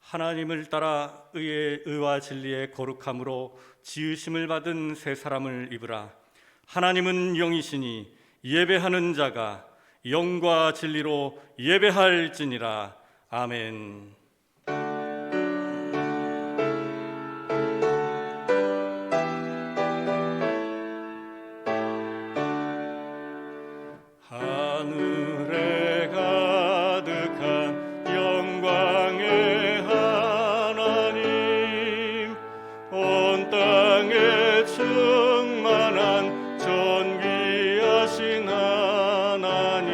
하나님을 따라 의와 진리의 거룩함으로 지으심을 받은 새 사람을 입으라. 하나님은 영이시니 예배하는 자가 영과 진리로 예배할지니라. 아멘. 하늘에 가득한 영광의 하나님, 온 땅에 충만한 존귀하신 하나님,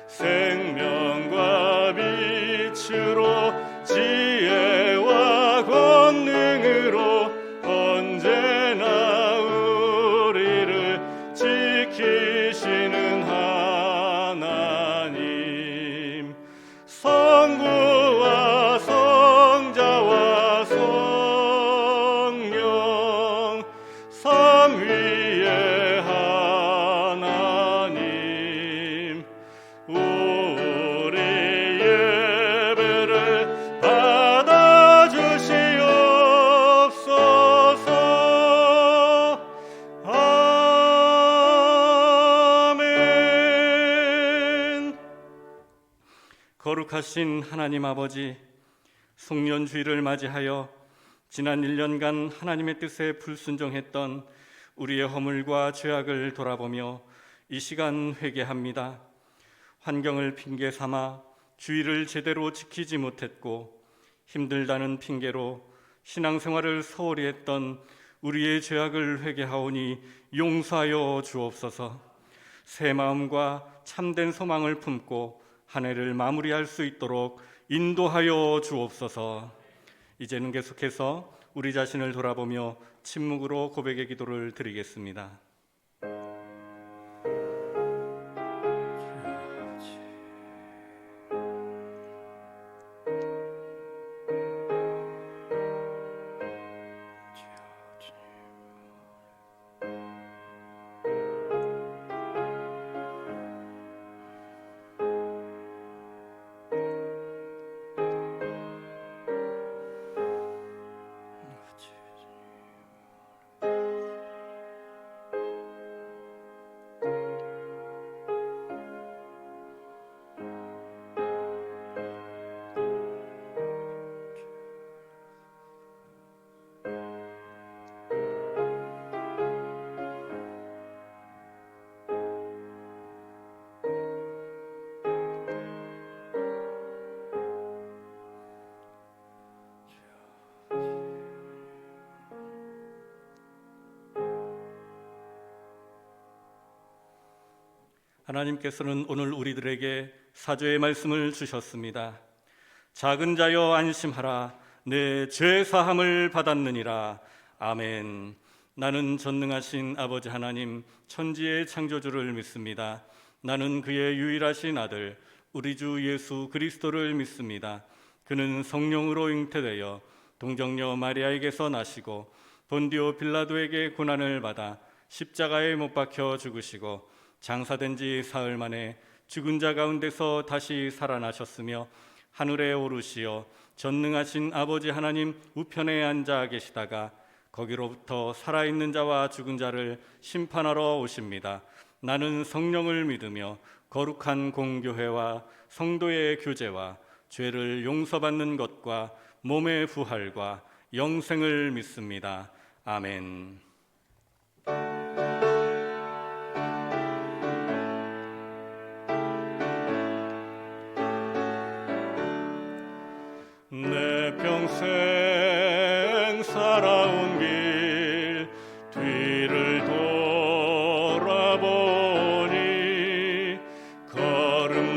생명과 빛으로 지혜와 권능으로 언제나 우리를 지키시는 하나님, 성부와 성자와 성령 삼위의 하나님, 우리 예배를 받아주시옵소서. 아멘. 거룩하신 하나님 아버지, 송년주일을 맞이하여 지난 1년간 하나님의 뜻에 불순종했던 우리의 허물과 죄악을 돌아보며 이 시간 회개합니다. 환경을 핑계 삼아 주의를 제대로 지키지 못했고 힘들다는 핑계로 신앙생활을 소홀히 했던 우리의 죄악을 회개하오니 용서하여 주옵소서. 새 마음과 참된 소망을 품고 한 해를 마무리할 수 있도록 인도하여 주옵소서. 이제는 계속해서 우리 자신을 돌아보며 침묵으로 고백의 기도를 드리겠습니다. 하나님께서는 오늘 우리들에게 사죄의 말씀을 주셨습니다. 작은 자여 안심하라, 내 죄 사함을 받았느니라. 아멘. 나는 전능하신 아버지 하나님, 천지의 창조주를 믿습니다. 나는 그의 유일하신 아들 우리 주 예수 그리스도를 믿습니다. 그는 성령으로 잉태되어 동정녀 마리아에게서 나시고 본디오 빌라도에게 고난을 받아 십자가에 못 박혀 죽으시고 장사된 지 사흘 만에 죽은 자 가운데서 다시 살아나셨으며 하늘에 오르시어 전능하신 아버지 하나님 우편에 앉아 계시다가 거기로부터 살아있는 자와 죽은 자를 심판하러 오십니다. 나는 성령을 믿으며 거룩한 공교회와 성도의 교제와 죄를 용서받는 것과 몸의 부활과 영생을 믿습니다. 아멘. 내 평생 살아온 길 뒤를 돌아보니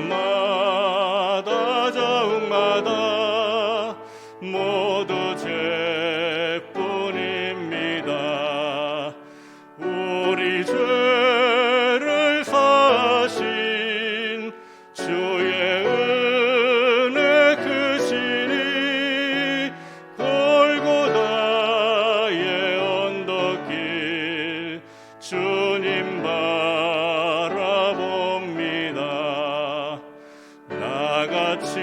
걸음마다 자욱마다 모두 죄뿐입니다. 우리 죄를 사신 주의 주님 바라봅니다. 나같이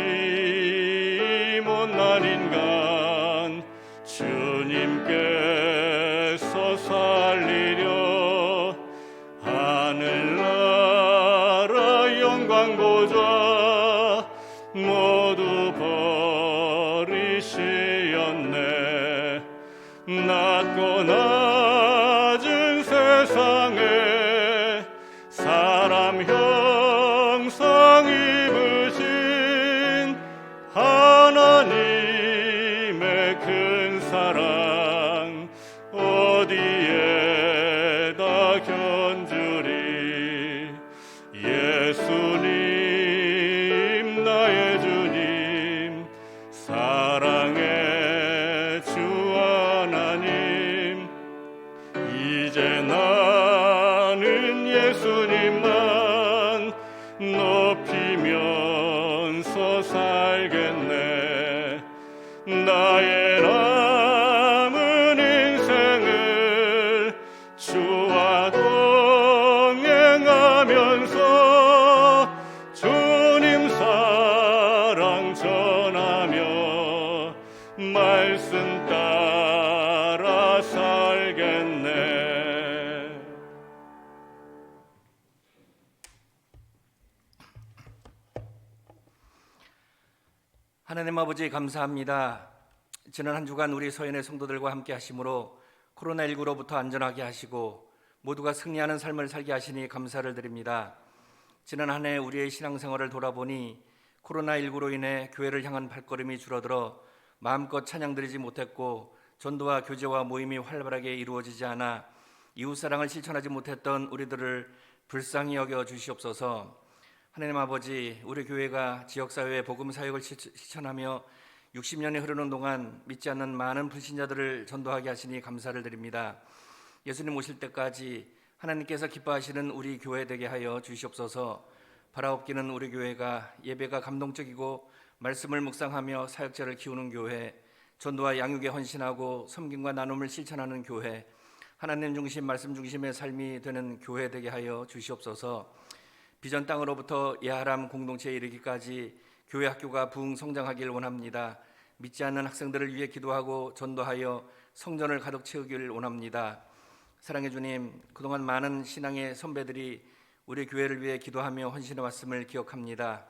못난 인간 주님께서 살리려 하늘나라 영광 보좌 모두 버리시었네. 낮고 낮은 세상에 사람 형상 입으신 하나님의 큰 사랑 어디에다 견주리. 예수님 나의 주님 사랑의 주 하나님 이제 나는 예수님만 높이면서 살겠네. 나의 남은 인생을 주와 동행하면서 주님 사랑 전하며 말씀 따라 살겠네. 하나님 아버지 감사합니다. 지난 한 주간 우리 서연의 성도들과 함께 하심으로 코로나19로부터 안전하게 하시고 모두가 승리하는 삶을 살게 하시니 감사를 드립니다. 지난 한 해 우리의 신앙생활을 돌아보니 코로나19로 인해 교회를 향한 발걸음이 줄어들어 마음껏 찬양드리지 못했고 전도와 교제와 모임이 활발하게 이루어지지 않아 이웃사랑을 실천하지 못했던 우리들을 불쌍히 여겨 주시옵소서. 하나님 아버지, 우리 교회가 지역사회의 복음사역을 실천하며 60년이 흐르는 동안 믿지 않는 많은 불신자들을 전도하게 하시니 감사를 드립니다. 예수님 오실 때까지 하나님께서 기뻐하시는 우리 교회 되게 하여 주시옵소서. 바라옵기는 우리 교회가 예배가 감동적이고 말씀을 묵상하며 사역자를 키우는 교회, 전도와 양육에 헌신하고 섬김과 나눔을 실천하는 교회, 하나님 중심 말씀 중심의 삶이 되는 교회 되게 하여 주시옵소서. 비전 땅으로부터 예하람 공동체에 이르기까지 교회 학교가 부흥 성장하길 원합니다. 믿지 않는 학생들을 위해 기도하고 전도하여 성전을 가득 채우길 원합니다. 사랑의 주님, 그동안 많은 신앙의 선배들이 우리 교회를 위해 기도하며 헌신해 왔음을 기억합니다.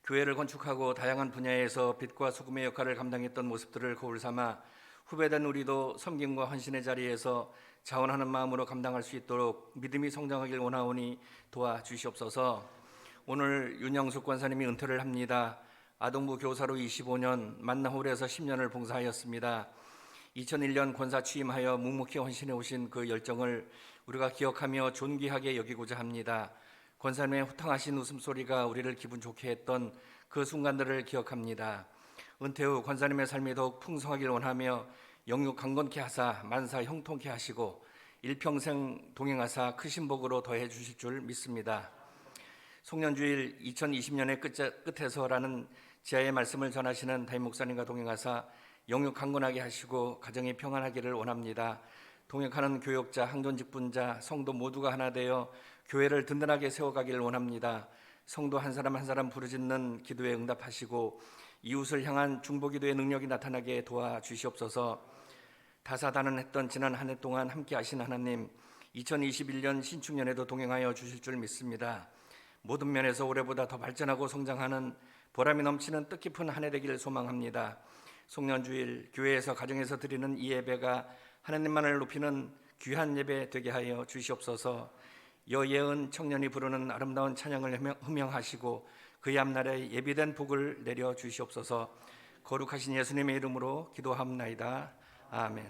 교회를 건축하고 다양한 분야에서 빛과 소금의 역할을 감당했던 모습들을 거울 삼아 후배된 우리도 섬김과 헌신의 자리에서 자원하는 마음으로 감당할 수 있도록 믿음이 성장하길 원하오니 도와주시옵소서. 오늘 윤영숙 권사님이 은퇴를 합니다. 아동부 교사로 25년, 만나홀에서 10년을 봉사하였습니다. 2001년 권사 취임하여 묵묵히 헌신해 오신 그 열정을 우리가 기억하며 존귀하게 여기고자 합니다. 권사님의 호탕하신 웃음소리가 우리를 기분 좋게 했던 그 순간들을 기억합니다. 은퇴 후 권사님의 삶이 더욱 풍성하길 원하며 영육 강건케 하사 만사 형통케 하시고 일평생 동행하사 크신 복으로 더해 주실 줄 믿습니다. 송년주일 2020년의 끝에서라는 지하의 말씀을 전하시는 담임 목사님과 동행하사 영육 강건하게 하시고 가정이 평안하기를 원합니다. 동역하는 교역자, 항존직분자, 성도 모두가 하나 되어 교회를 든든하게 세워가기를 원합니다. 성도 한 사람 한 사람 부르짖는 기도에 응답하시고 이웃을 향한 중보기도의 능력이 나타나게 도와주시옵소서. 다사다난했던 지난 한 해 동안 함께 하신 하나님, 2021년 신축년에도 동행하여 주실 줄 믿습니다. 모든 면에서 올해보다 더 발전하고 성장하는 보람이 넘치는 뜻깊은 한 해 되기를 소망합니다. 송년주일 교회에서 가정에서 드리는 이 예배가 하나님만을 높이는 귀한 예배 되게 하여 주시옵소서. 여예은 청년이 부르는 아름다운 찬양을 흥명하시고 그의 앞날에 예비된 복을 내려 주시옵소서. 거룩하신 예수님의 이름으로 기도합나이다. 아멘.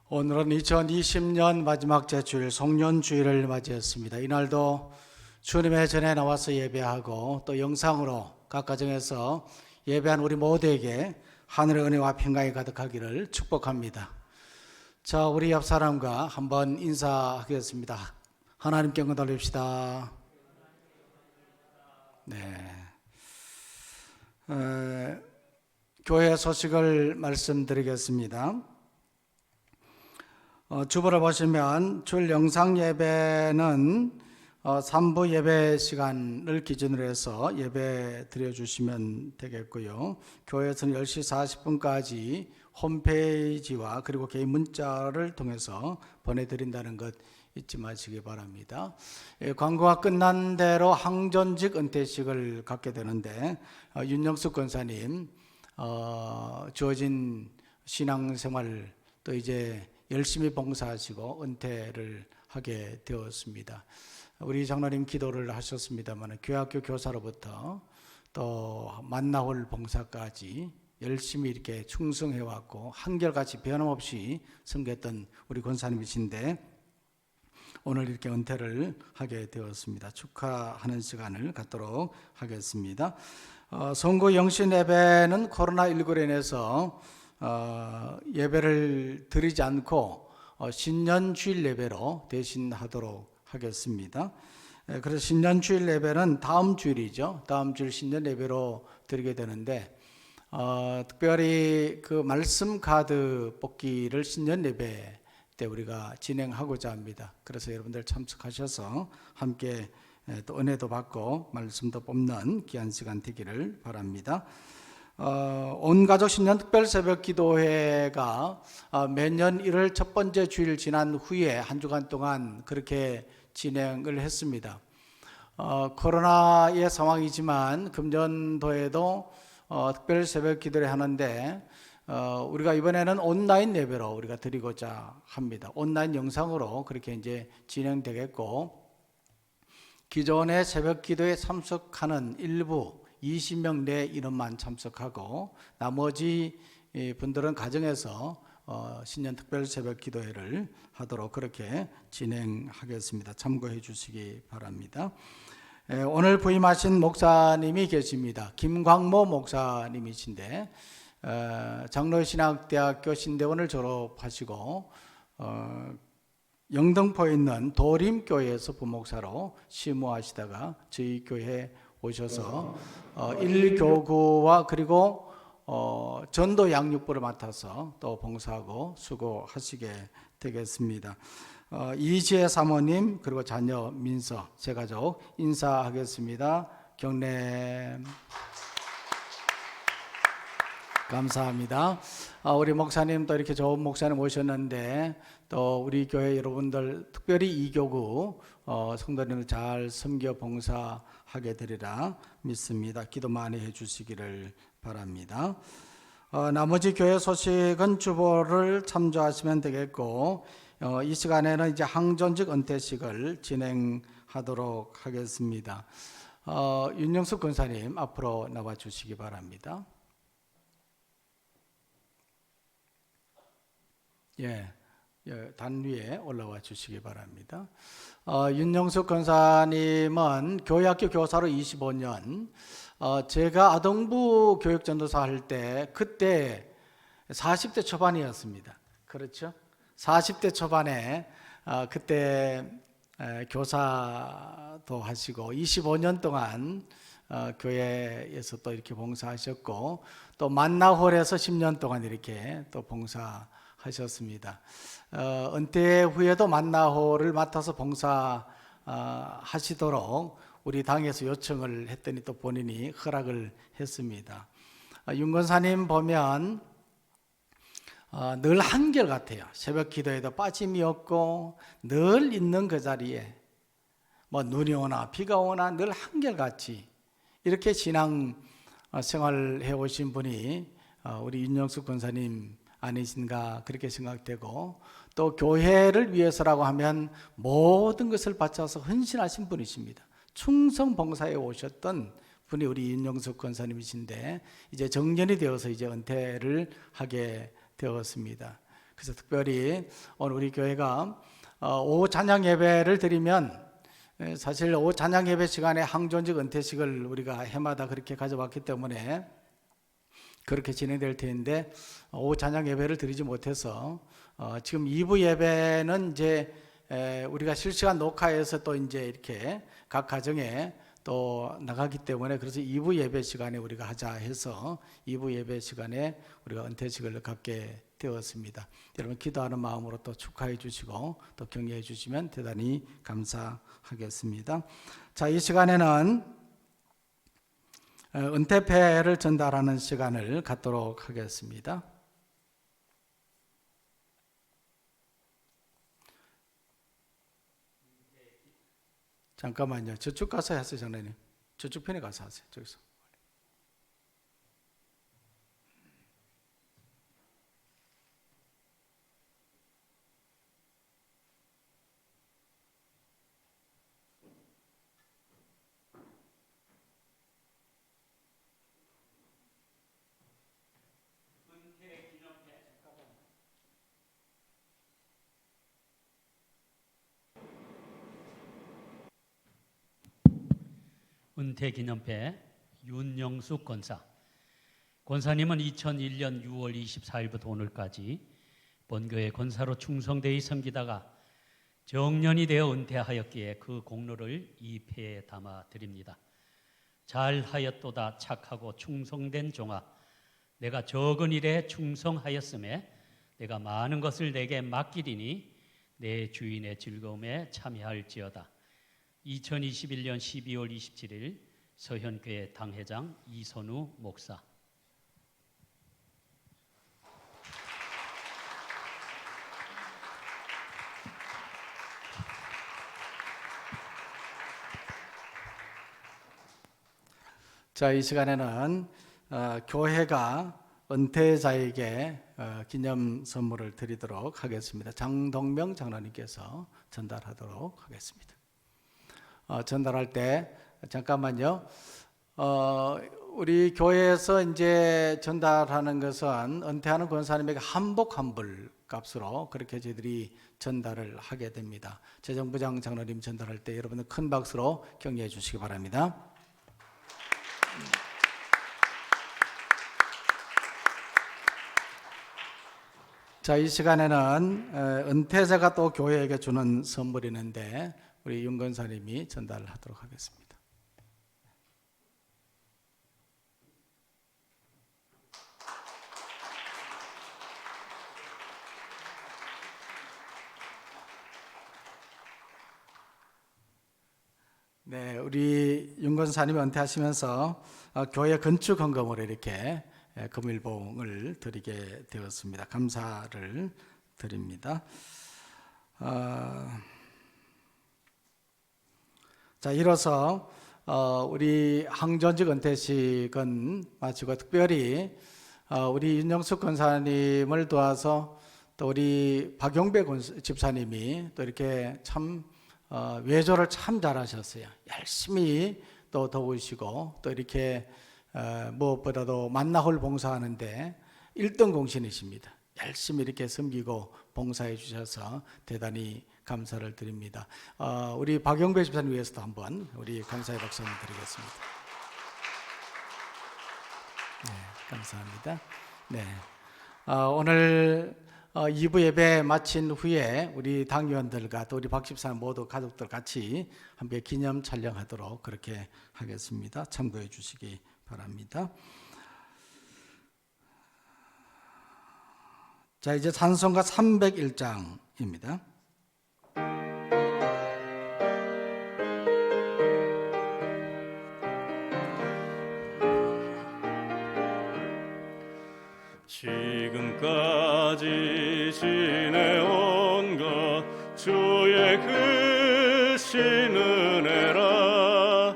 오늘은 2020년 마지막 제주일 송년주일을 맞이했습니다. 이날도 주님의 전에 나와서 예배하고 또 영상으로 각 가정에서 예배한 우리 모두에게 하늘의 은혜와 평강이 가득하기를 축복합니다. 자, 우리 옆 사람과 한번 인사하겠습니다. 하나님께 영광 돌립시다. 네. 교회 소식을 말씀드리겠습니다. 주보를 보시면 주일 영상 예배는 3부 예배 시간을 기준으로 해서 예배 드려주시면 되겠고요. 교회에서는 10시 40분까지 홈페이지와 그리고 개인 문자를 통해서 보내드린다는 것 잊지 마시기 바랍니다. 광고가 끝난 대로 항전직 은퇴식을 갖게 되는데 윤영숙 권사님 주어진 신앙생활 또 이제 열심히 봉사하시고 은퇴를 하게 되었습니다. 우리 장로님 기도를 하셨습니다만 교회학교 교사로부터 또 만나올 봉사까지 열심히 이렇게 충성해왔고 한결같이 변함없이 섬겼던 우리 권사님이신데 오늘 이렇게 은퇴를 하게 되었습니다. 축하하는 시간을 갖도록 하겠습니다. 선거 영신 예배는 코로나19로 인해서 예배를 드리지 않고 신년 주일 예배로 대신하도록 하겠습니다. 그래서 신년 주일 예배는 다음 주일이죠. 다음 주일 신년 예배로 드리게 되는데 특별히 그 말씀 카드 뽑기를 신년 예배 때 우리가 진행하고자 합니다. 그래서 여러분들 참석하셔서 함께 또 은혜도 받고 말씀도 뽑는 귀한 시간 되기를 바랍니다. 온 가족 신년 특별 새벽 기도회가 매년 1월 첫 번째 주일 지난 후에 한 주간 동안 그렇게 진행을 했습니다. 코로나의 상황이지만 금년도에도 특별 새벽 기도를 하는데 우리가 이번에는 온라인 예배로 우리가 드리고자 합니다. 온라인 영상으로 그렇게 이제 진행되겠고 기존의 새벽 기도에 참석하는 일부 20명 내 인원만 참석하고 나머지 분들은 가정에서 신년 특별 새벽 기도회를 하도록 그렇게 진행하겠습니다. 참고해 주시기 바랍니다. 오늘 부임하신 목사님이 계십니다. 김광모 목사님이신데 장로신학대학교 신대원을 졸업하시고 영등포에 있는 도림교회에서 부목사로 심우하시다가 저희 교회에 오셔서 1교구와 그리고 전도 양육부를 맡아서 또 봉사하고 수고하시게 되겠습니다. 이지혜 사모님 그리고 자녀 민서 제 가족 인사하겠습니다. 경례 감사합니다. 우리 목사님도 이렇게 좋은 목사님 오셨는데 또 우리 교회 여러분들 특별히 2교구 성도님을 잘 섬겨 봉사하게 되리라 믿습니다. 기도 많이 해주시기를 바랍니다. 나머지 교회 소식은 주보를 참조하시면 되겠고 이 시간에는 이제 항전직 은퇴식을 진행하도록 하겠습니다. 윤영숙 권사님 앞으로 나와 주시기 바랍니다. 단 위에 올라와 주시기 바랍니다. 윤영숙 권사님은 교회학교 교사로 25년, 제가 아동부 교육전도사 할 때 그때 40대 초반이었습니다. 그렇죠? 40대 초반에 그때 교사도 하시고 25년 동안 교회에서 또 이렇게 봉사하셨고 또 만나홀에서 10년 동안 이렇게 또 봉사하셨습니다. 은퇴 후에도 만나홀을 맡아서 봉사하시도록 우리 당에서 요청을 했더니 또 본인이 허락을 했습니다. 윤 권사님 보면 늘 한결같아요. 새벽 기도에도 빠짐이 없고 늘 있는 그 자리에 뭐 눈이 오나 비가 오나 늘 한결같이 이렇게 신앙 생활해 오신 분이 우리 윤영숙 권사님 아니신가 그렇게 생각되고 또 교회를 위해서라고 하면 모든 것을 바쳐서 헌신하신 분이십니다. 충성 봉사에 오셨던 분이 우리 윤영숙 권사님이신데 이제 정년이 되어서 이제 은퇴를 하게 되었습니다. 그래서 특별히 오늘 우리 교회가 오후 찬양 예배를 드리면 사실 오후 찬양 예배 시간에 항전직 은퇴식을 우리가 해마다 그렇게 가져왔기 때문에 그렇게 진행될 텐데 오후 찬양 예배를 드리지 못해서 지금 2부 예배는 이제 우리가 실시간 녹화해서 또 이제 이렇게 각 가정에 또 나가기 때문에 그래서 2부 예배 시간에 우리가 하자 해서 2부 예배 시간에 우리가 은퇴식을 갖게 되었습니다. 여러분 기도하는 마음으로 또 축하해 주시고 또 격려해 주시면 대단히 감사하겠습니다. 자, 이 시간에는 은퇴패를 전달하는 시간을 갖도록 하겠습니다. 잠깐만요. 저쪽 가서 하세요, 장로님. 저쪽 편에 가서 하세요. 저기서. 은퇴기념패 윤영숙 권사. 권사님은 2001년 6월 24일부터 오늘까지 본교회 권사로 충성되이 섬기다가 정년이 되어 은퇴하였기에 그 공로를 이 패에 담아 드립니다. 잘하였도다 착하고 충성된 종아, 내가 적은 일에 충성하였음에 내가 많은 것을 내게 맡기리니 내 주인의 즐거움에 참여할지어다. 2021년 12월 27일 서현교회 당회장 이선우 목사. 자, 이 시간에는 교회가 은퇴자에게 기념 선물을 드리도록 하겠습니다. 장동명 장로님께서 전달하도록 하겠습니다. 전달할 때 잠깐만요. 우리 교회에서 이제 전달하는 것은 은퇴하는 권사님에게 한복 환불 값으로 그렇게 저희들이 전달을 하게 됩니다. 재정부장 장로님 전달할 때 여러분들 큰 박수로 격려해 주시기 바랍니다. 자, 이 시간에는 은퇴자가 또 교회에게 주는 선물이 있는데 우리 윤 권사님이 전달하도록 하겠습니다. 네, 우리 윤 권사님이 은퇴하시면서 교회 건축 헌금으로 이렇게 금일봉을 드리게 되었습니다. 감사를 드립니다. 자, 이로써 우리 항전직 은퇴식은 마치고 특별히 우리 윤영숙 권사님을 도와서 또 우리 박용배 집사님이 또 이렇게 참 외조를 참 잘하셨어요. 열심히 또 도우시고 또 이렇게 무엇보다도 만나홀 봉사하는데 1등 공신이십니다. 열심히 이렇게 섬기고 봉사해 주셔서 대단히 감사를 드립니다. 우리 박영배 집사님 위해서도 한번 우리 감사의 박수 한번 드리겠습니다. 네, 감사합니다. 네, 오늘 2부 예배 마친 후에 우리 당위원들과 또 우리 박 집사님 모두 가족들 같이 함께 기념 촬영하도록 그렇게 하겠습니다. 참고해 주시기 바랍니다. 자, 이제 찬송가 301장입니다. 지금까지 지내온 것 주의 크신 은혜라.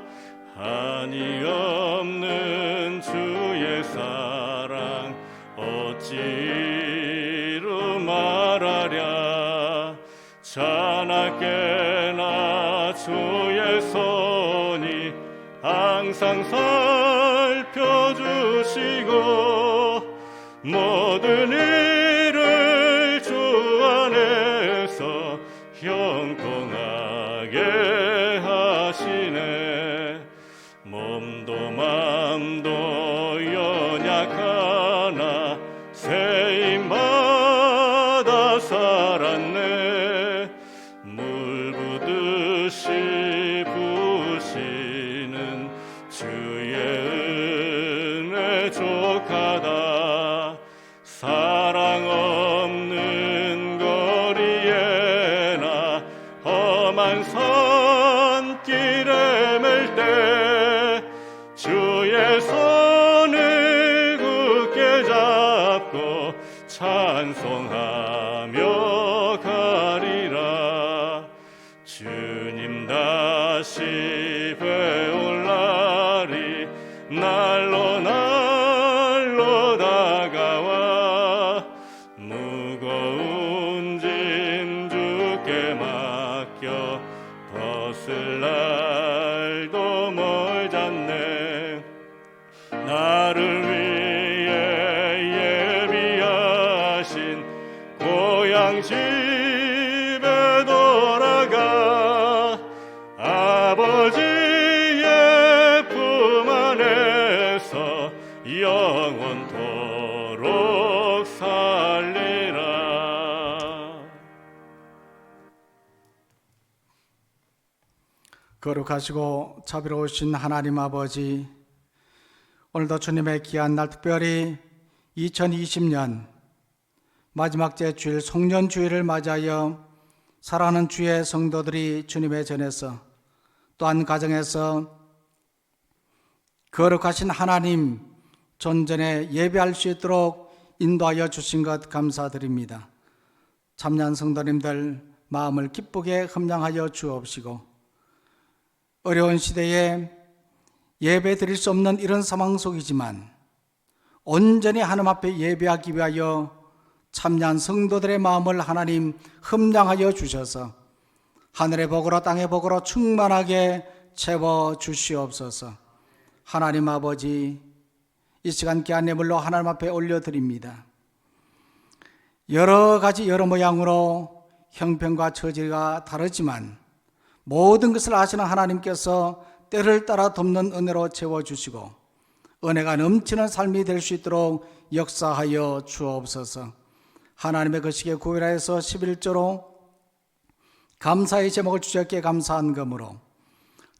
한이 없는 주의 사랑 어찌 이루 말하랴. 자나깨나 주의 손이 항상 살펴주시고 모든 일을 주 안에서 형통하게 하시네. 몸도 맘도 연약하나 새임마다 살았네. 물 부듯이 부으시는 주의 은혜 족하다. 사랑 없는 거리에나 험한 산길에 맬 때 주의 손을 굳게 잡고 찬송하며 가리라. 주님 다시 배울 날이 날로 날로 다가와 무거운 짐 주께 맡겨 벗을 날도 멀잖네. 나를 위해 예비하신 고향 집에 돌아가 아버지의 품 안에서 영원토록 살리라. 거룩하시고 자비로우신 하나님 아버지, 오늘도 주님의 귀한 날, 특별히 2020년 마지막 제주일 송년주일을 맞이하여 사랑하는 주의 성도들이 주님의 전에서 또한 가정에서 거룩하신 하나님 존전에 예배할 수 있도록 인도하여 주신 것 감사드립니다. 참여한 성도님들 마음을 기쁘게 흠량하여 주옵시고, 어려운 시대에 예배 드릴 수 없는 이런 상황 속이지만 온전히 하나님 앞에 예배하기 위하여 참여한 성도들의 마음을 하나님 흠량하여 주셔서 하늘의 복으로 땅의 복으로 충만하게 채워 주시옵소서. 하나님 아버지, 이 시간 귀한 예물로 하나님 앞에 올려드립니다. 여러 가지 여러 모양으로 형편과 처지가 다르지만 모든 것을 아시는 하나님께서 때를 따라 돕는 은혜로 채워주시고 은혜가 넘치는 삶이 될 수 있도록 역사하여 주옵소서. 하나님의 거식에 구별하여서 11조로 감사의 제목을 주셨기에 감사한 금으로,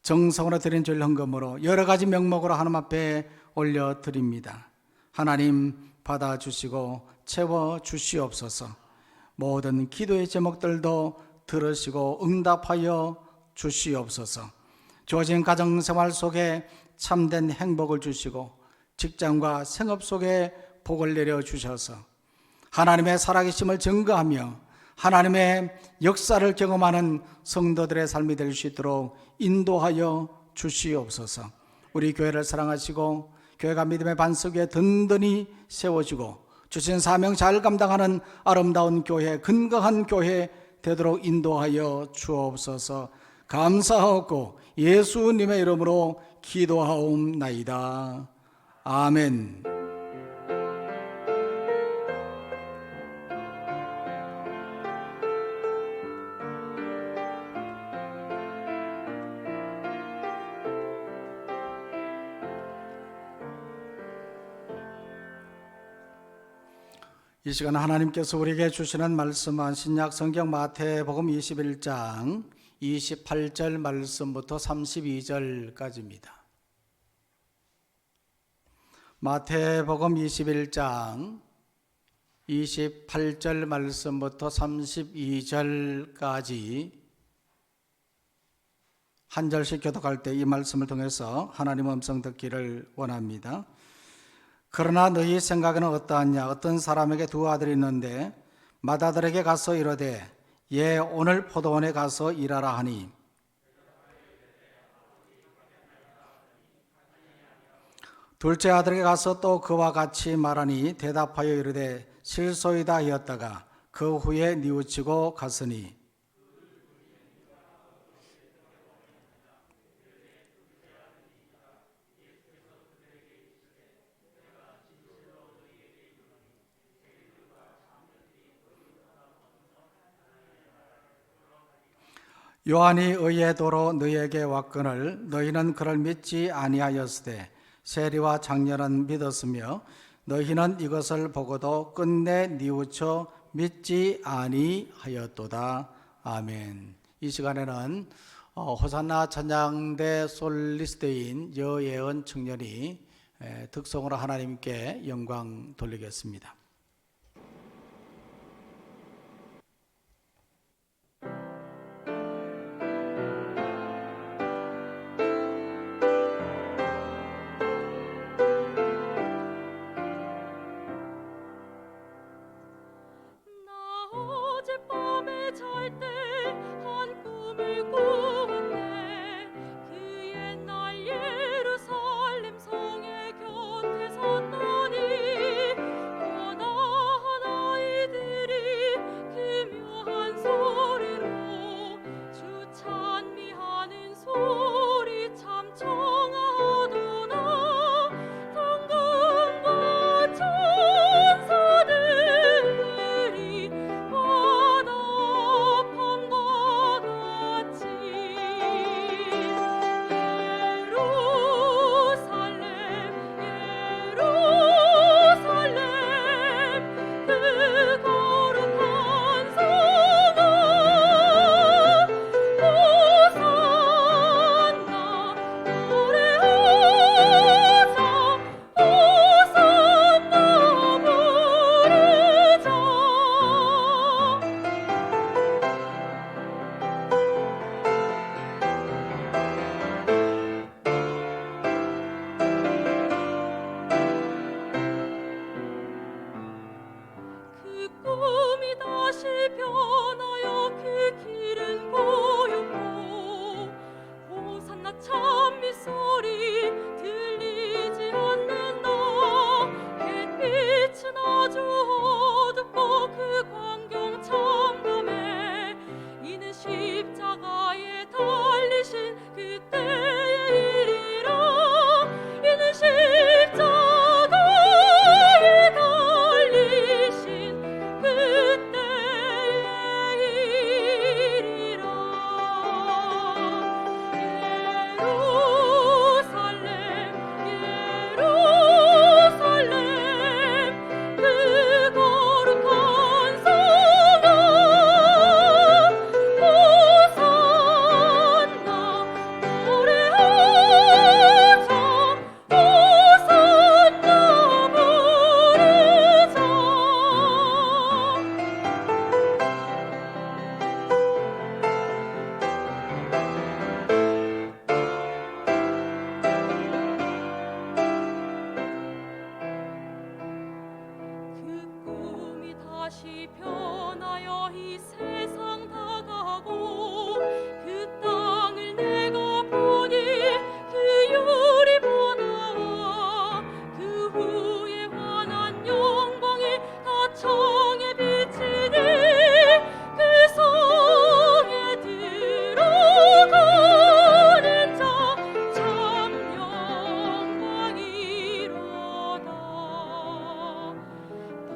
정성으로 드린 주일 헌금으로 여러 가지 명목으로 하나님 앞에 올려드립니다. 하나님 받아주시고 채워주시옵소서. 모든 기도의 제목들도 들으시고 응답하여 주시옵소서. 주어진 가정생활 속에 참된 행복을 주시고 직장과 생업 속에 복을 내려주셔서 하나님의 살아계심을 증거하며 하나님의 역사를 경험하는 성도들의 삶이 될 수 있도록 인도하여 주시옵소서. 우리 교회를 사랑하시고 교회가 믿음의 반석 위에 든든히 세워지고 주신 사명 잘 감당하는 아름다운 교회, 근거한 교회 되도록 인도하여 주옵소서. 감사하고 예수님의 이름으로 기도하옵나이다. 아멘. 이 시간 하나님께서 우리에게 주시는 말씀은 신약 성경 마태복음 21장 28절 말씀부터 32절까지입니다. 마태복음 21장 28절 말씀부터 32절까지 한 절씩 교독할 때 이 말씀을 통해서 하나님 음성 듣기를 원합니다. 그러나 너희 생각에는 어떠하냐? 어떤 사람에게 두 아들이 있는데 맏아들에게 가서 이르되 오늘 포도원에 가서 일하라 하니 둘째 아들에게 가서 또 그와 같이 말하니 대답하여 이르되 실소이다 하였다가 그 후에 뉘우치고 갔으니 요한이 의의 도로 너희에게 왔거늘 너희는 그를 믿지 아니하였으되 세리와 장녀는 믿었으며 너희는 이것을 보고도 끝내 뉘우쳐 믿지 아니하였도다. 아멘. 이 시간에는 호산나 찬양대 솔리스트인 여예은 청년이 득송으로 하나님께 영광 돌리겠습니다. 어젯밤에 잘 때 한 꿈을 꾸었네. 그 옛날 예루살렘 성의 곁에 섰더니 허다한 아이들이 기묘한 소리로 주 찬미하는 소리 참 청아하도다. 당근과 천사들이 화답함과 같이 예루살렘 그 거룩한 성아 호산나 노래하자 호산나 부르자. 그 꿈이 다시 변하여 그 길은 고였고 호산나 찬미 소리 들리지 않는다. 햇빛은 아주 어둡고 그 광경 참담해. 이는 십자가에 달리신 그때의 일이라. 이는 십자가에 달리신 그때의 일이라. 예루살렘 그 거룩한 성아 호산나 노래하자 호산나 부르자. 그 꿈이 다시 변하여 이 세상 다가고 그 땅을 내가 보니 그 유리보다 그 후에 환한 영광이 다 청에 비치니 그 성에 들어가는 자 참 영광이로다.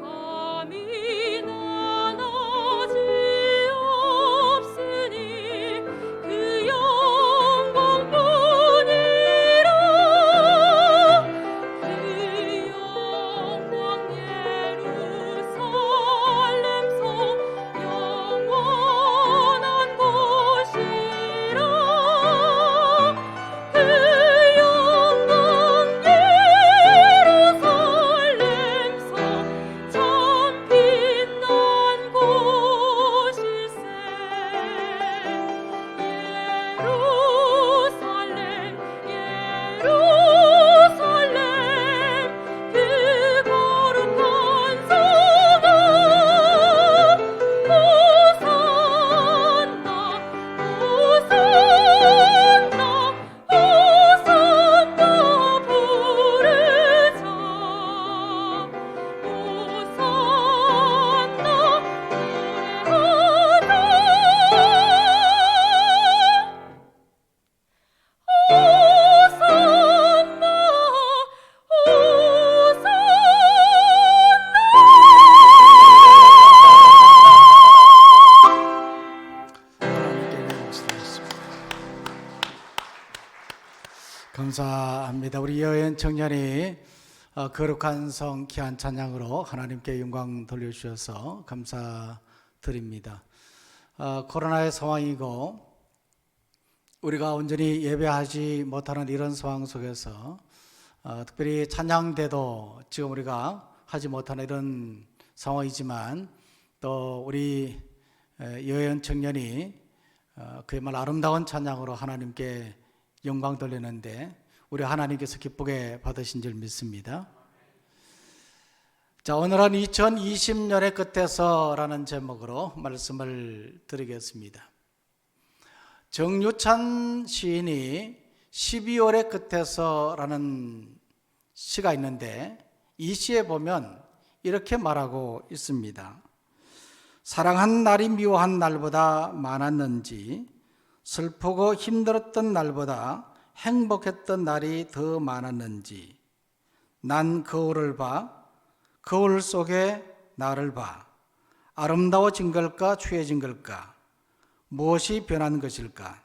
밤이 나눠지 없으니 그 영광뿐이라. 그 영광 예루살렘 성 영원한 곳이라. 그 영광 예루살렘 성 참 빛난 곳일세. 예루살렘 그 거룩한 성아 호산나 호산나 호산나 부르자. 호산나 노래하자 하나님께 영광스럽습니다. 감사합니다. 우리 여인 청년이 거룩한 성 귀한 찬양으로 하나님께 영광 돌려주셔서 감사드립니다. 코로나의 상황이고 우리가 온전히 예배하지 못하는 이런 상황 속에서 특별히 찬양대도 지금 우리가 하지 못하는 이런 상황이지만 또 우리 여연 청년이 그야말로 아름다운 찬양으로 하나님께 영광 돌리는데 우리 하나님께서 기쁘게 받으신 줄 믿습니다. 자, 오늘은 2020년의 끝에서라는 제목으로 말씀을 드리겠습니다. 정유찬 시인이 12월의 끝에서라는 시가 있는데 이 시에 보면 이렇게 말하고 있습니다. 사랑한 날이 미워한 날보다 많았는지 슬프고 힘들었던 날보다 행복했던 날이 더 많았는지 난 거울을 봐 거울 속에 나를 봐 아름다워진 걸까 추해진 걸까 무엇이 변한 것일까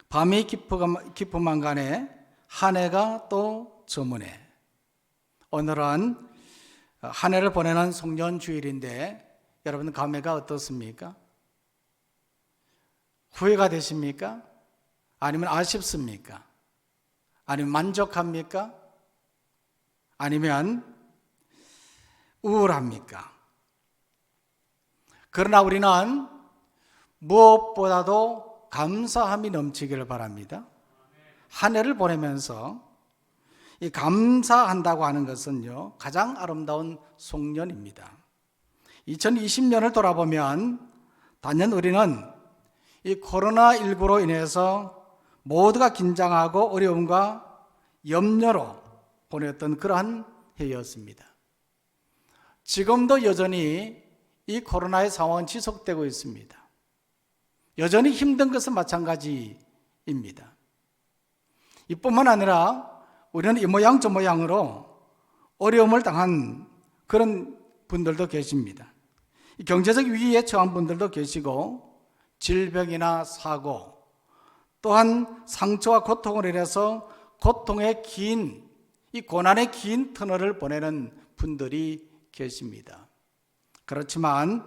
밤이 깊으만 가네 한 해가 또 저무네. 오늘은 한 해를 보내는 송년주일인데 여러분 감회가 어떻습니까? 후회가 되십니까? 아니면 아쉽습니까? 아니면 만족합니까? 아니면 우울합니까? 그러나 우리는 무엇보다도 감사함이 넘치기를 바랍니다. 한 해를 보내면서 이 감사한다고 하는 것은요 가장 아름다운 송년입니다. 2020년을 돌아보면 단연 우리는 이 코로나19로 인해서 모두가 긴장하고 어려움과 염려로 보냈던 그러한 해였습니다. 지금도 여전히 이 코로나의 상황은 지속되고 있습니다. 여전히 힘든 것은 마찬가지입니다. 이뿐만 아니라 우리는 이 모양 저 모양으로 어려움을 당한 그런 분들도 계십니다. 경제적 위기에 처한 분들도 계시고 질병이나 사고 또한 상처와 고통을 인해서 고통의 긴 이 고난의 긴 터널을 보내는 분들이 계십니다. 그렇지만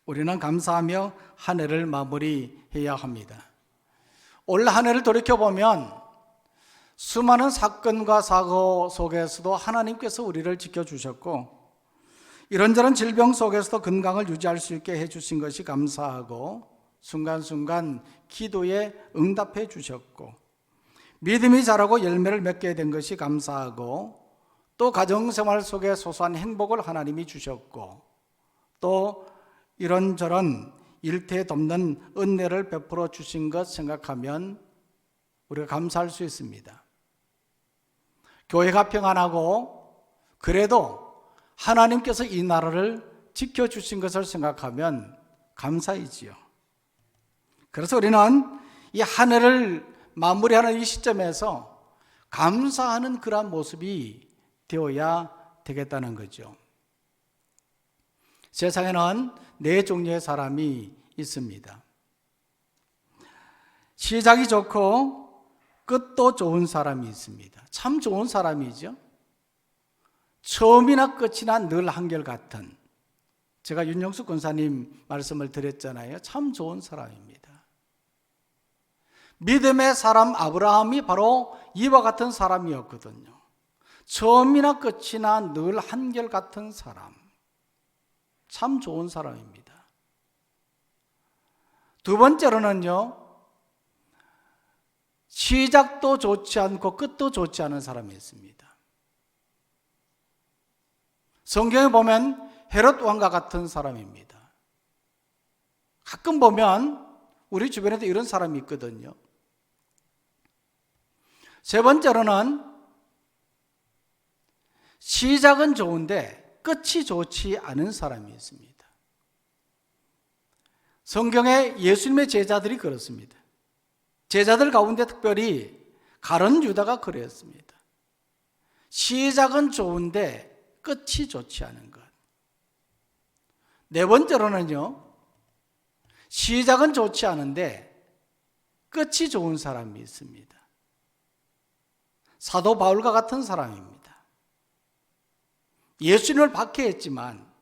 우리는 감사하며 한 해를 마무리해야 합니다. 올 한 해를 돌이켜보면 수많은 사건과 사고 속에서도 하나님께서 우리를 지켜주셨고 이런저런 질병 속에서도 건강을 유지할 수 있게 해주신 것이 감사하고 순간순간 기도에 응답해 주셨고 믿음이 자라고 열매를 맺게 된 것이 감사하고 또 가정생활 속에 소소한 행복을 하나님이 주셨고 또 이런저런 일터에 돕는 은혜를 베풀어 주신 것 생각하면 우리가 감사할 수 있습니다. 교회가 평안하고 그래도 하나님께서 이 나라를 지켜주신 것을 생각하면 감사이지요. 그래서 우리는 이 한 해를 마무리하는 이 시점에서 감사하는 그러한 모습이 되어야 되겠다는 거죠. 세상에는 네 종류의 사람이 있습니다. 시작이 좋고 끝도 좋은 사람이 있습니다. 참 좋은 사람이죠. 처음이나 끝이나 늘 한결같은, 제가 윤영숙 권사님 말씀을 드렸잖아요. 참 좋은 사람입니다. 믿음의 사람 아브라함이 바로 이와 같은 사람이었거든요. 처음이나 끝이나 늘 한결같은 사람, 참 좋은 사람입니다. 두 번째로는요, 시작도 좋지 않고 끝도 좋지 않은 사람이 있습니다. 성경에 보면 헤롯 왕과 같은 사람입니다. 가끔 보면 우리 주변에도 이런 사람이 있거든요. 세 번째로는 시작은 좋은데 끝이 좋지 않은 사람이 있습니다. 성경에 예수님의 제자들이 그렇습니다. 제자들 가운데 특별히 가룟 유다가 그랬습니다. 시작은 좋은데 끝이 좋지 않은 것. 네 번째로는요, 시작은 좋지 않은데 끝이 좋은 사람이 있습니다. 사도 바울과 같은 사람입니다. 예수님을 박해했지만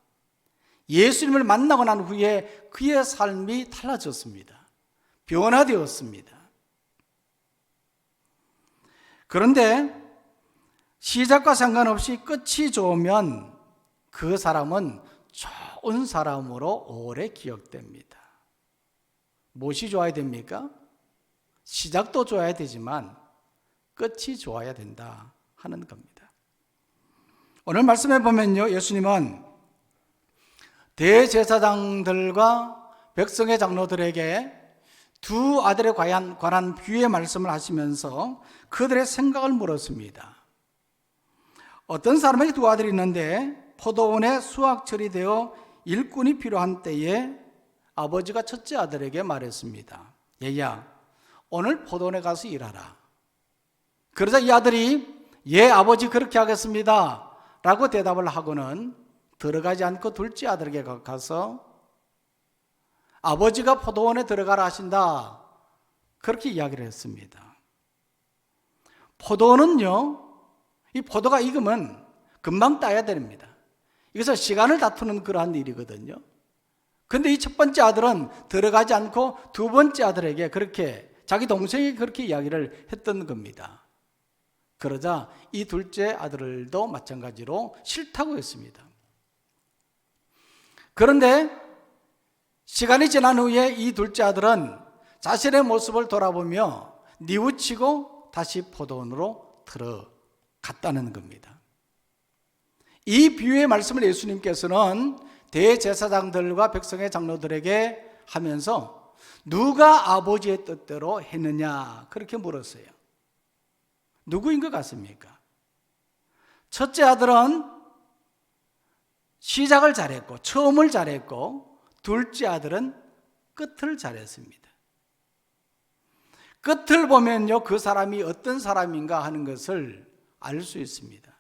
예수님을 만나고 난 후에 그의 삶이 달라졌습니다. 변화되었습니다. 그런데 시작과 상관없이 끝이 좋으면 그 사람은 좋은 사람으로 오래 기억됩니다. 무엇이 좋아야 됩니까? 시작도 좋아야 되지만 끝이 좋아야 된다 하는 겁니다. 오늘 말씀해 보면요, 예수님은 대제사장들과 백성의 장로들에게 두 아들에 관한 비유의 말씀을 하시면서 그들의 생각을 물었습니다. 어떤 사람에게 두 아들이 있는데 포도원에 수확철이 되어 일꾼이 필요한 때에 아버지가 첫째 아들에게 말했습니다. 얘야, 오늘 포도원에 가서 일하라. 그러자 이 아들이 예, 아버지 그렇게 하겠습니다 라고 대답을 하고는 들어가지 않고 둘째 아들에게 가서 아버지가 포도원에 들어가라 하신다, 그렇게 이야기를 했습니다. 포도원은요, 이 포도가 익으면 금방 따야 됩니다. 이것은 시간을 다투는 그러한 일이거든요. 그런데 이 첫 번째 아들은 들어가지 않고 두 번째 아들에게 그렇게, 자기 동생이 그렇게 이야기를 했던 겁니다. 그러자 이 둘째 아들도 마찬가지로 싫다고 했습니다. 그런데 시간이 지난 후에 이 둘째 아들은 자신의 모습을 돌아보며 뉘우치고 다시 포도원으로 들어갔다는 겁니다. 이 비유의 말씀을 예수님께서는 대제사장들과 백성의 장로들에게 하면서 누가 아버지의 뜻대로 했느냐 그렇게 물었어요. 누구인 것 같습니까? 첫째 아들은 시작을 잘했고 처음을 잘했고 둘째 아들은 끝을 잘했습니다. 끝을 보면요, 그 사람이 어떤 사람인가 하는 것을 알 수 있습니다.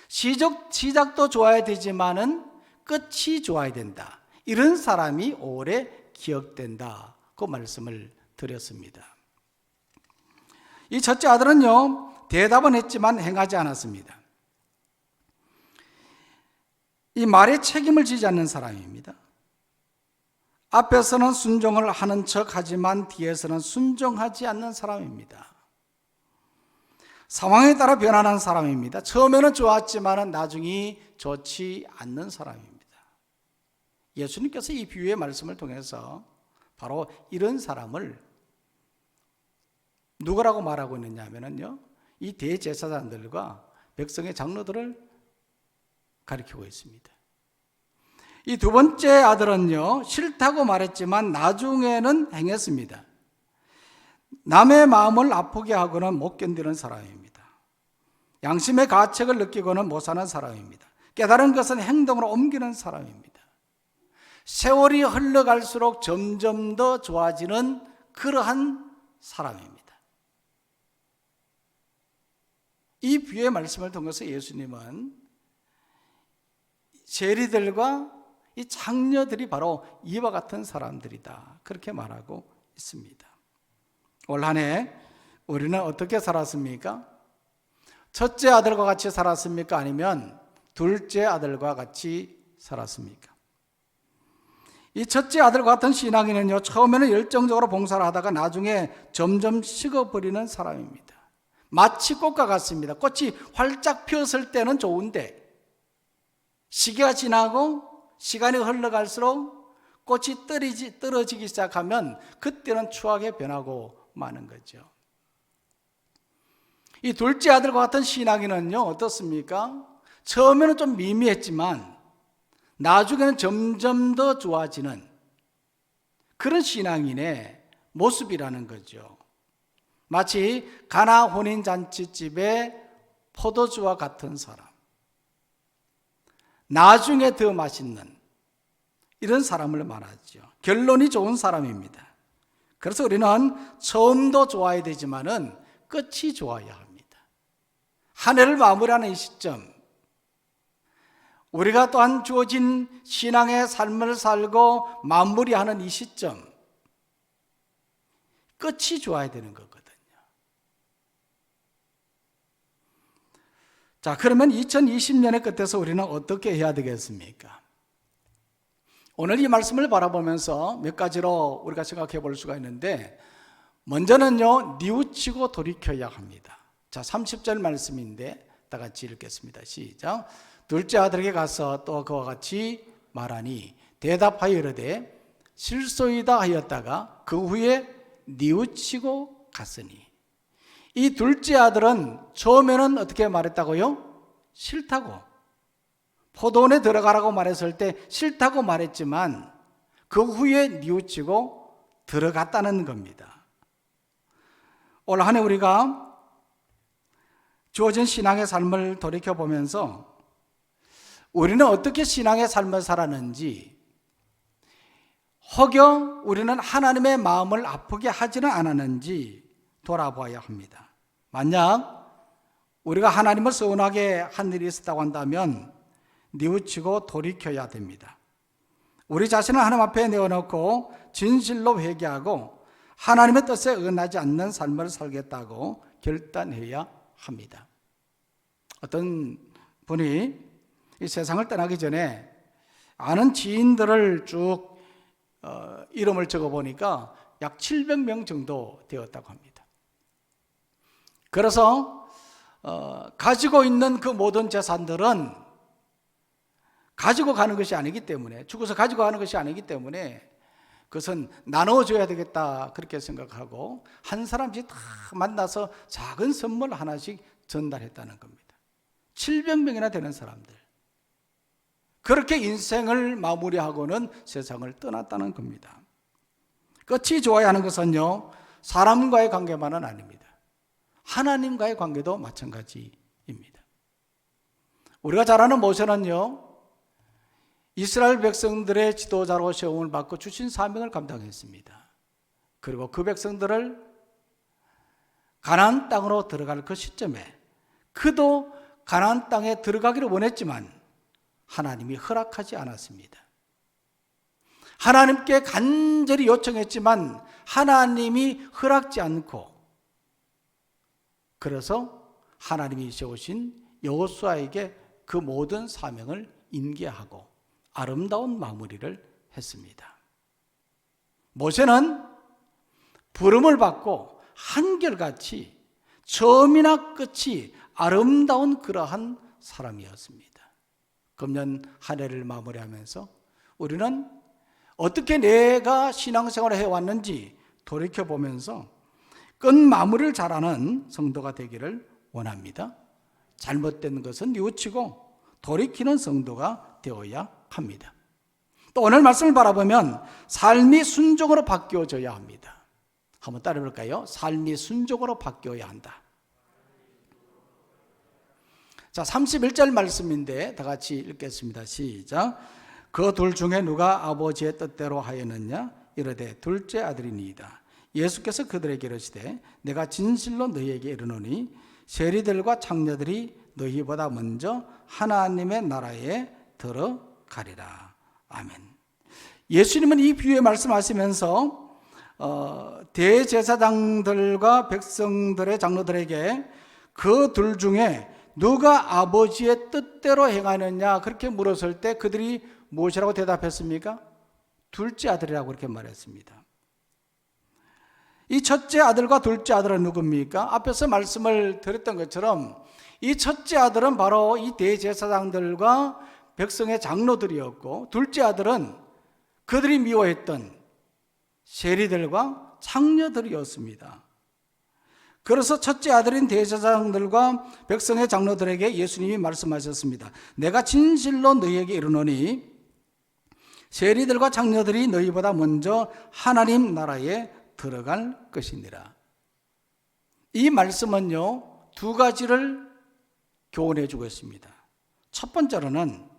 시작도 좋아야 되지만은 끝이 좋아야 된다. 이런 사람이 오래 기억된다고 말씀을 드렸습니다. 이 첫째 아들은요, 대답은 했지만 행하지 않았습니다. 이 말에 책임을 지지 않는 사람입니다. 앞에서는 순종을 하는 척 하지만 뒤에서는 순종하지 않는 사람입니다. 상황에 따라 변하는 사람입니다. 처음에는 좋았지만 나중에 좋지 않는 사람입니다. 예수님께서 이 비유의 말씀을 통해서 바로 이런 사람을 누구라고 말하고 있느냐 하면요, 이 대제사장들과 백성의 장로들을 가리키고 있습니다. 이 두 번째 아들은요, 싫다고 말했지만 나중에는 행했습니다. 남의 마음을 아프게 하고는 못 견디는 사람입니다. 양심의 가책을 느끼고는 못 사는 사람입니다. 깨달은 것은 행동으로 옮기는 사람입니다. 세월이 흘러갈수록 점점 더 좋아지는 그러한 사람입니다. 이 비유의 말씀을 통해서 예수님은 세리들과 이 장녀들이 바로 이와 같은 사람들이다, 그렇게 말하고 있습니다. 올 한 해 우리는 어떻게 살았습니까? 첫째 아들과 같이 살았습니까? 아니면 둘째 아들과 같이 살았습니까? 이 첫째 아들과 같은 신앙인은요, 처음에는 열정적으로 봉사를 하다가 나중에 점점 식어버리는 사람입니다. 마치 꽃과 같습니다. 꽃이 활짝 피었을 때는 좋은데 시기가 지나고 시간이 흘러갈수록 꽃이 떨어지기 시작하면 그때는 추하게 변하고 마는 거죠. 이 둘째 아들과 같은 신앙인은요, 어떻습니까? 처음에는 좀 미미했지만 나중에는 점점 더 좋아지는 그런 신앙인의 모습이라는 거죠. 마치 가나 혼인잔치집의 포도주와 같은 사람, 나중에 더 맛있는 이런 사람을 말하죠. 결론이 좋은 사람입니다. 그래서 우리는 처음도 좋아야 되지만은 끝이 좋아야 합니다. 한 해를 마무리하는 이 시점, 우리가 또한 주어진 신앙의 삶을 살고 마무리하는 이 시점, 끝이 좋아야 되는 거거든요. 자, 그러면 2020년의 끝에서 우리는 어떻게 해야 되겠습니까? 오늘 이 말씀을 바라보면서 몇 가지로 우리가 생각해 볼 수가 있는데, 먼저는요, 뉘우치고 돌이켜야 합니다. 자, 30절 말씀인데 다 같이 읽겠습니다. 시작. 둘째 아들에게 가서 또 그와 같이 말하니 대답하여 이르되 실소이다 하였다가 그 후에 뉘우치고 갔으니. 이 둘째 아들은 처음에는 어떻게 말했다고요? 싫다고. 포도원에 들어가라고 말했을 때 싫다고 말했지만 그 후에 뉘우치고 들어갔다는 겁니다. 올 한 해 우리가 주어진 신앙의 삶을 돌이켜보면서 우리는 어떻게 신앙의 삶을 살았는지, 혹여 우리는 하나님의 마음을 아프게 하지는 않았는지 돌아보아야 합니다. 만약 우리가 하나님을 서운하게 한 일이 있었다고 한다면 뉘우치고 돌이켜야 됩니다. 우리 자신을 하나님 앞에 내어놓고 진실로 회개하고 하나님의 뜻에 어긋나지 않는 삶을 살겠다고 결단해야 합니다. 어떤 분이 이 세상을 떠나기 전에 아는 지인들을 쭉 이름을 적어보니까 약 700명 정도 되었다고 합니다. 그래서 가지고 있는 그 모든 재산들은 가지고 가는 것이 아니기 때문에, 죽어서 가지고 가는 것이 아니기 때문에 그것은 나눠줘야 되겠다 그렇게 생각하고 한 사람씩 다 만나서 작은 선물 하나씩 전달했다는 겁니다. 700명이나 되는 사람들, 그렇게 인생을 마무리하고는 세상을 떠났다는 겁니다. 끝이 좋아야 하는 것은요, 사람과의 관계만은 아닙니다. 하나님과의 관계도 마찬가지입니다. 우리가 잘 아는 모세는요, 이스라엘 백성들의 지도자로 세움을 받고 주신 사명을 감당했습니다. 그리고 그 백성들을 가나안 땅으로 들어갈 그 시점에 그도 가나안 땅에 들어가기를 원했지만 하나님이 허락하지 않았습니다. 하나님께 간절히 요청했지만 하나님이 허락지 않고, 그래서 하나님이 세우신 여호수아에게 그 모든 사명을 인계하고 아름다운 마무리를 했습니다. 모세는 부름을 받고 한결같이 처음이나 끝이 아름다운 그러한 사람이었습니다. 금년 한 해를 마무리하면서 우리는 어떻게 내가 신앙생활을 해왔는지 돌이켜보면서 끝마무리를 잘하는 성도가 되기를 원합니다. 잘못된 것은 뉘우치고 돌이키는 성도가 되어야 합니다. 또 오늘 말씀을 바라보면 삶이 순종으로 바뀌어져야 합니다. 한번 따라해볼까요? 삶이 순종으로 바뀌어야 한다. 자, 31절 말씀인데 다 같이 읽겠습니다. 시작. 그 둘 중에 누가 아버지의 뜻대로 하였느냐? 이르되 둘째 아들이니이다. 예수께서 그들에게 이르시되 내가 진실로 너희에게 이르노니 세리들과 창녀들이 너희보다 먼저 하나님의 나라에 들어가리라. 아멘. 예수님은 이 비유에 말씀하시면서 대제사장들과 백성들의 장로들에게 그 둘 중에 누가 아버지의 뜻대로 행하느냐 그렇게 물었을 때 그들이 무엇이라고 대답했습니까? 둘째 아들이라고 그렇게 말했습니다. 이 첫째 아들과 둘째 아들은 누굽니까? 앞에서 말씀을 드렸던 것처럼 이 첫째 아들은 바로 이 대제사장들과 백성의 장로들이었고, 둘째 아들은 그들이 미워했던 세리들과 창녀들이었습니다. 그래서 첫째 아들인 대제사장들과 백성의 장로들에게 예수님이 말씀하셨습니다. 내가 진실로 너희에게 이르노니 세리들과 창녀들이 너희보다 먼저 하나님 나라에 들어갈 것이니라. 이 말씀은요, 두 가지를 교훈해 주고 있습니다. 첫 번째로는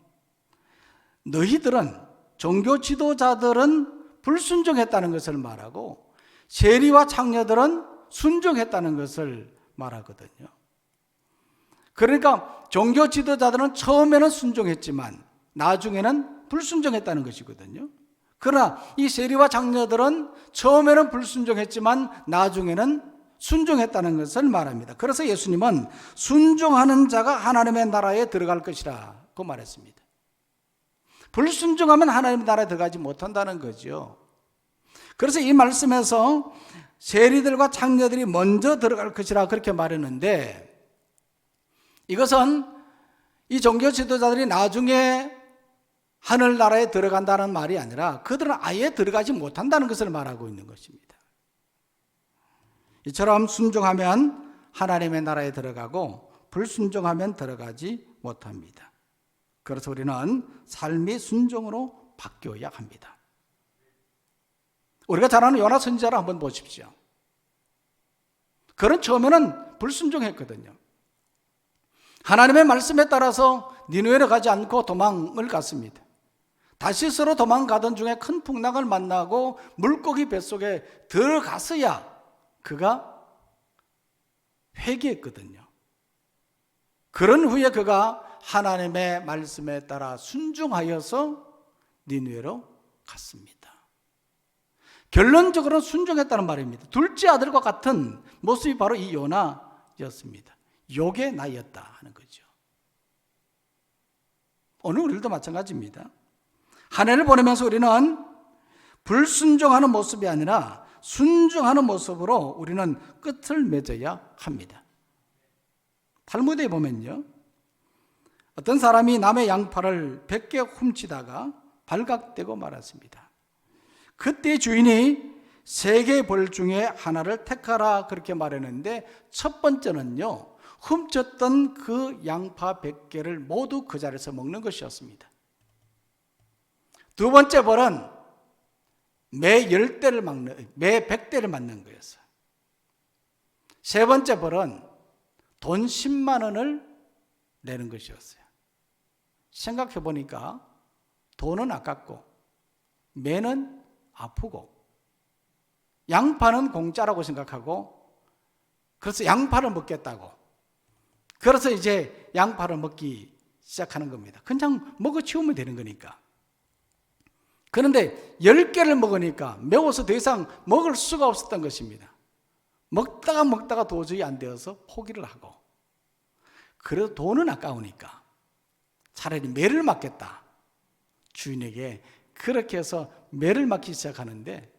너희들은, 종교 지도자들은 불순종했다는 것을 말하고 세리와 창녀들은 순종했다는 것을 말하거든요. 그러니까 종교 지도자들은 처음에는 순종했지만 나중에는 불순종했다는 것이거든요. 그러나 이 세리와 장녀들은 처음에는 불순종했지만 나중에는 순종했다는 것을 말합니다. 그래서 예수님은 순종하는 자가 하나님의 나라에 들어갈 것이라고 말했습니다. 불순종하면 하나님 나라에 들어가지 못한다는 거죠. 그래서 이 말씀에서 세리들과 장녀들이 먼저 들어갈 것이라 그렇게 말했는데, 이것은 이 종교 지도자들이 나중에 하늘나라에 들어간다는 말이 아니라 그들은 아예 들어가지 못한다는 것을 말하고 있는 것입니다. 이처럼 순종하면 하나님의 나라에 들어가고 불순종하면 들어가지 못합니다. 그래서 우리는 삶이 순종으로 바뀌어야 합니다. 우리가 잘 아는 요나 선지자를 한번 보십시오. 그는 처음에는 불순종했거든요. 하나님의 말씀에 따라서 니느웨로 가지 않고 도망을 갔습니다. 다시스로 도망가던 중에 큰 풍랑을 만나고 물고기 뱃속에 들어가서야 그가 회개했거든요. 그런 후에 그가 하나님의 말씀에 따라 순종하여서 니느웨로 갔습니다. 결론적으로 순종했다는 말입니다. 둘째 아들과 같은 모습이 바로 이 요나였습니다. 욕의 나이였다 하는 거죠. 오늘 우리도 마찬가지입니다. 한 해를 보내면서 우리는 불순종하는 모습이 아니라 순종하는 모습으로 우리는 끝을 맺어야 합니다. 탈무드에 보면요, 어떤 사람이 남의 양파를 100개 훔치다가 발각되고 말았습니다. 그때 주인이 3개의 벌 중에 하나를 택하라 그렇게 말했는데, 첫 번째는요, 훔쳤던 그 양파 100개를 모두 그 자리에서 먹는 것이었습니다. 두 번째 벌은 매 100대를 맞는 거였어요. 세 번째 벌은 돈 10만 원을 내는 것이었어요. 생각해 보니까 돈은 아깝고 매는 아프고 양파는 공짜라고 생각하고, 그래서 양파를 먹겠다고, 그래서 이제 양파를 먹기 시작하는 겁니다. 그냥 먹어치우면 되는 거니까. 그런데 10개를 먹으니까 매워서 더 이상 먹을 수가 없었던 것입니다. 먹다가 도저히 안 되어서 포기를 하고, 그래도 돈은 아까우니까 차라리 매를 맞겠다, 주인에게 그렇게 해서 매를 맞기 시작하는데,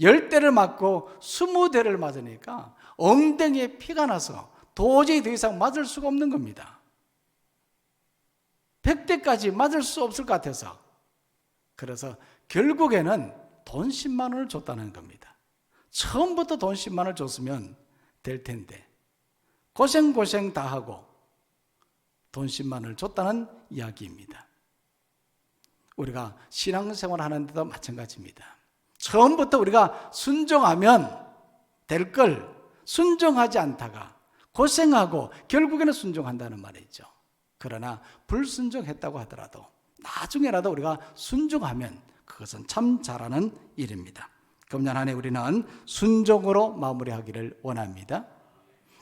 10대를 맞고 20대를 맞으니까 엉덩이에 피가 나서 도저히 더 이상 맞을 수가 없는 겁니다. 100대까지 맞을 수 없을 것 같아서, 그래서 결국에는 돈 10만 원을 줬다는 겁니다. 처음부터 돈 10만 원을 줬으면 될 텐데 고생 다 하고 돈 10만 원을 줬다는 이야기입니다. 우리가 신앙생활 하는데도 마찬가지입니다. 처음부터 우리가 순종하면 될 걸 순종하지 않다가 고생하고 결국에는 순종한다는 말이죠. 그러나 불순종했다고 하더라도 나중에라도 우리가 순종하면 그것은 참 잘하는 일입니다. 금년 한 해 우리는 순종으로 마무리하기를 원합니다.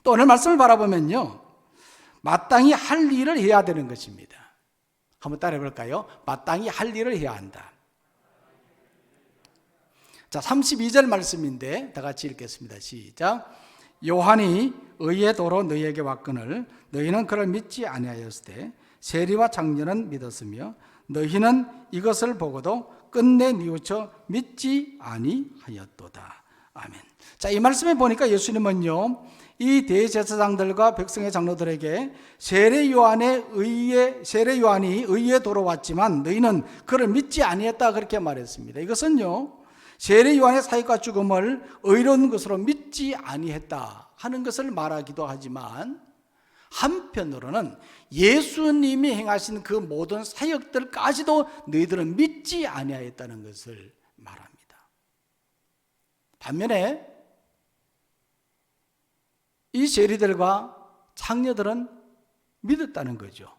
또 오늘 말씀을 바라보면요, 마땅히 할 일을 해야 되는 것입니다. 한번 따라해 볼까요? 마땅히 할 일을 해야 한다. 자, 32절 말씀인데 다 같이 읽겠습니다. 시작. 요한이 의의 도로 너희에게 왔거늘 너희는 그를 믿지 아니하였을 때 세리와 장녀는 믿었으며 너희는 이것을 보고도 끝내 뉘우쳐 믿지 아니하였도다. 아멘. 자, 이 말씀에 보니까 예수님은요, 이 대제사장들과 백성의 장로들에게 세례 요한이 의의 도로 왔지만 너희는 그를 믿지 아니했다 그렇게 말했습니다. 이것은요, 세례 요한의 사역과 죽음을 의로운 것으로 믿지 아니했다 하는 것을 말하기도 하지만, 한편으로는 예수님이 행하신 그 모든 사역들까지도 너희들은 믿지 아니하였다는 것을 말합니다. 반면에 이 세리들과 장녀들은 믿었다는 거죠.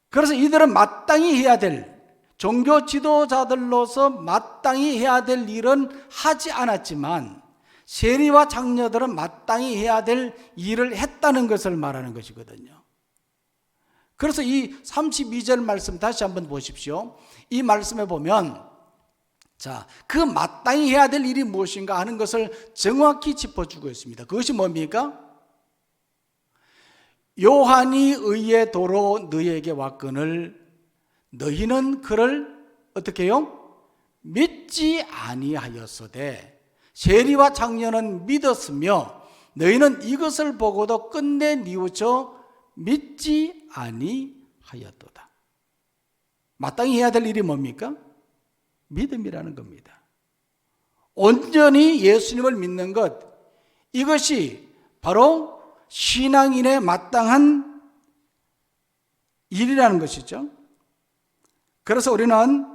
그래서 이들은 마땅히 해야 될, 종교 지도자들로서 마땅히 해야 될 일은 하지 않았지만 세리와 장녀들은 마땅히 해야 될 일을 했다는 것을 말하는 것이거든요. 그래서 이 32절 말씀 다시 한번 보십시오. 이 말씀에 보면, 자, 그 마땅히 해야 될 일이 무엇인가 하는 것을 정확히 짚어주고 있습니다. 그것이 뭡니까? 요한이 의의 도로 너희에게 왔거늘 너희는 그를 어떻게 해요? 믿지 아니하였으되 세리와 장년은 믿었으며 너희는 이것을 보고도 끝내 뉘우쳐 믿지 아니하였도다. 마땅히 해야 될 일이 뭡니까? 믿음이라는 겁니다. 온전히 예수님을 믿는 것, 이것이 바로 신앙인의 마땅한 일이라는 것이죠. 그래서 우리는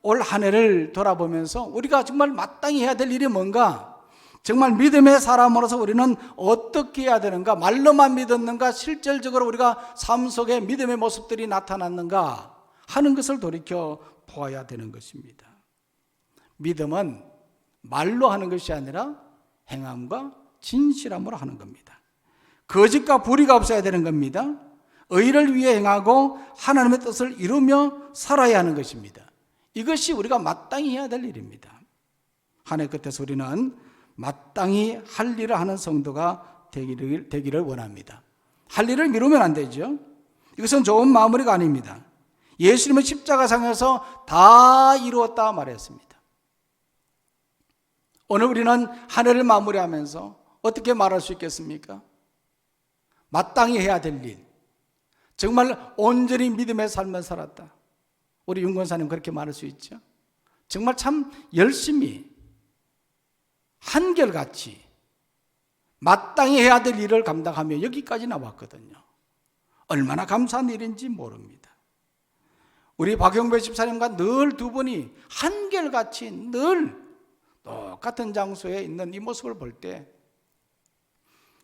올 한 해를 돌아보면서 우리가 정말 마땅히 해야 될 일이 뭔가, 정말 믿음의 사람으로서 우리는 어떻게 해야 되는가, 말로만 믿었는가, 실질적으로 우리가 삶 속에 믿음의 모습들이 나타났는가 하는 것을 돌이켜 보아야 되는 것입니다. 믿음은 말로 하는 것이 아니라 행함과 진실함으로 하는 겁니다. 거짓과 불의가 없어야 되는 겁니다. 의를 위해 행하고 하나님의 뜻을 이루며 살아야 하는 것입니다. 이것이 우리가 마땅히 해야 될 일입니다. 한 해 끝에서 우리는 마땅히 할 일을 하는 성도가 되기를 원합니다. 할 일을 미루면 안 되죠. 이것은 좋은 마무리가 아닙니다. 예수님은 십자가상에서 다 이루었다 말했습니다. 오늘 우리는 한 해를 마무리하면서 어떻게 말할 수 있겠습니까? 마땅히 해야 될 일, 정말 온전히 믿음의 삶을 살았다. 우리 윤 권사님 그렇게 말할 수 있죠. 정말 참 열심히 한결같이 마땅히 해야 될 일을 감당하며 여기까지 나왔거든요. 얼마나 감사한 일인지 모릅니다. 우리 박영배 집사님과 늘 두 분이 한결같이 늘 똑같은 장소에 있는 이 모습을 볼 때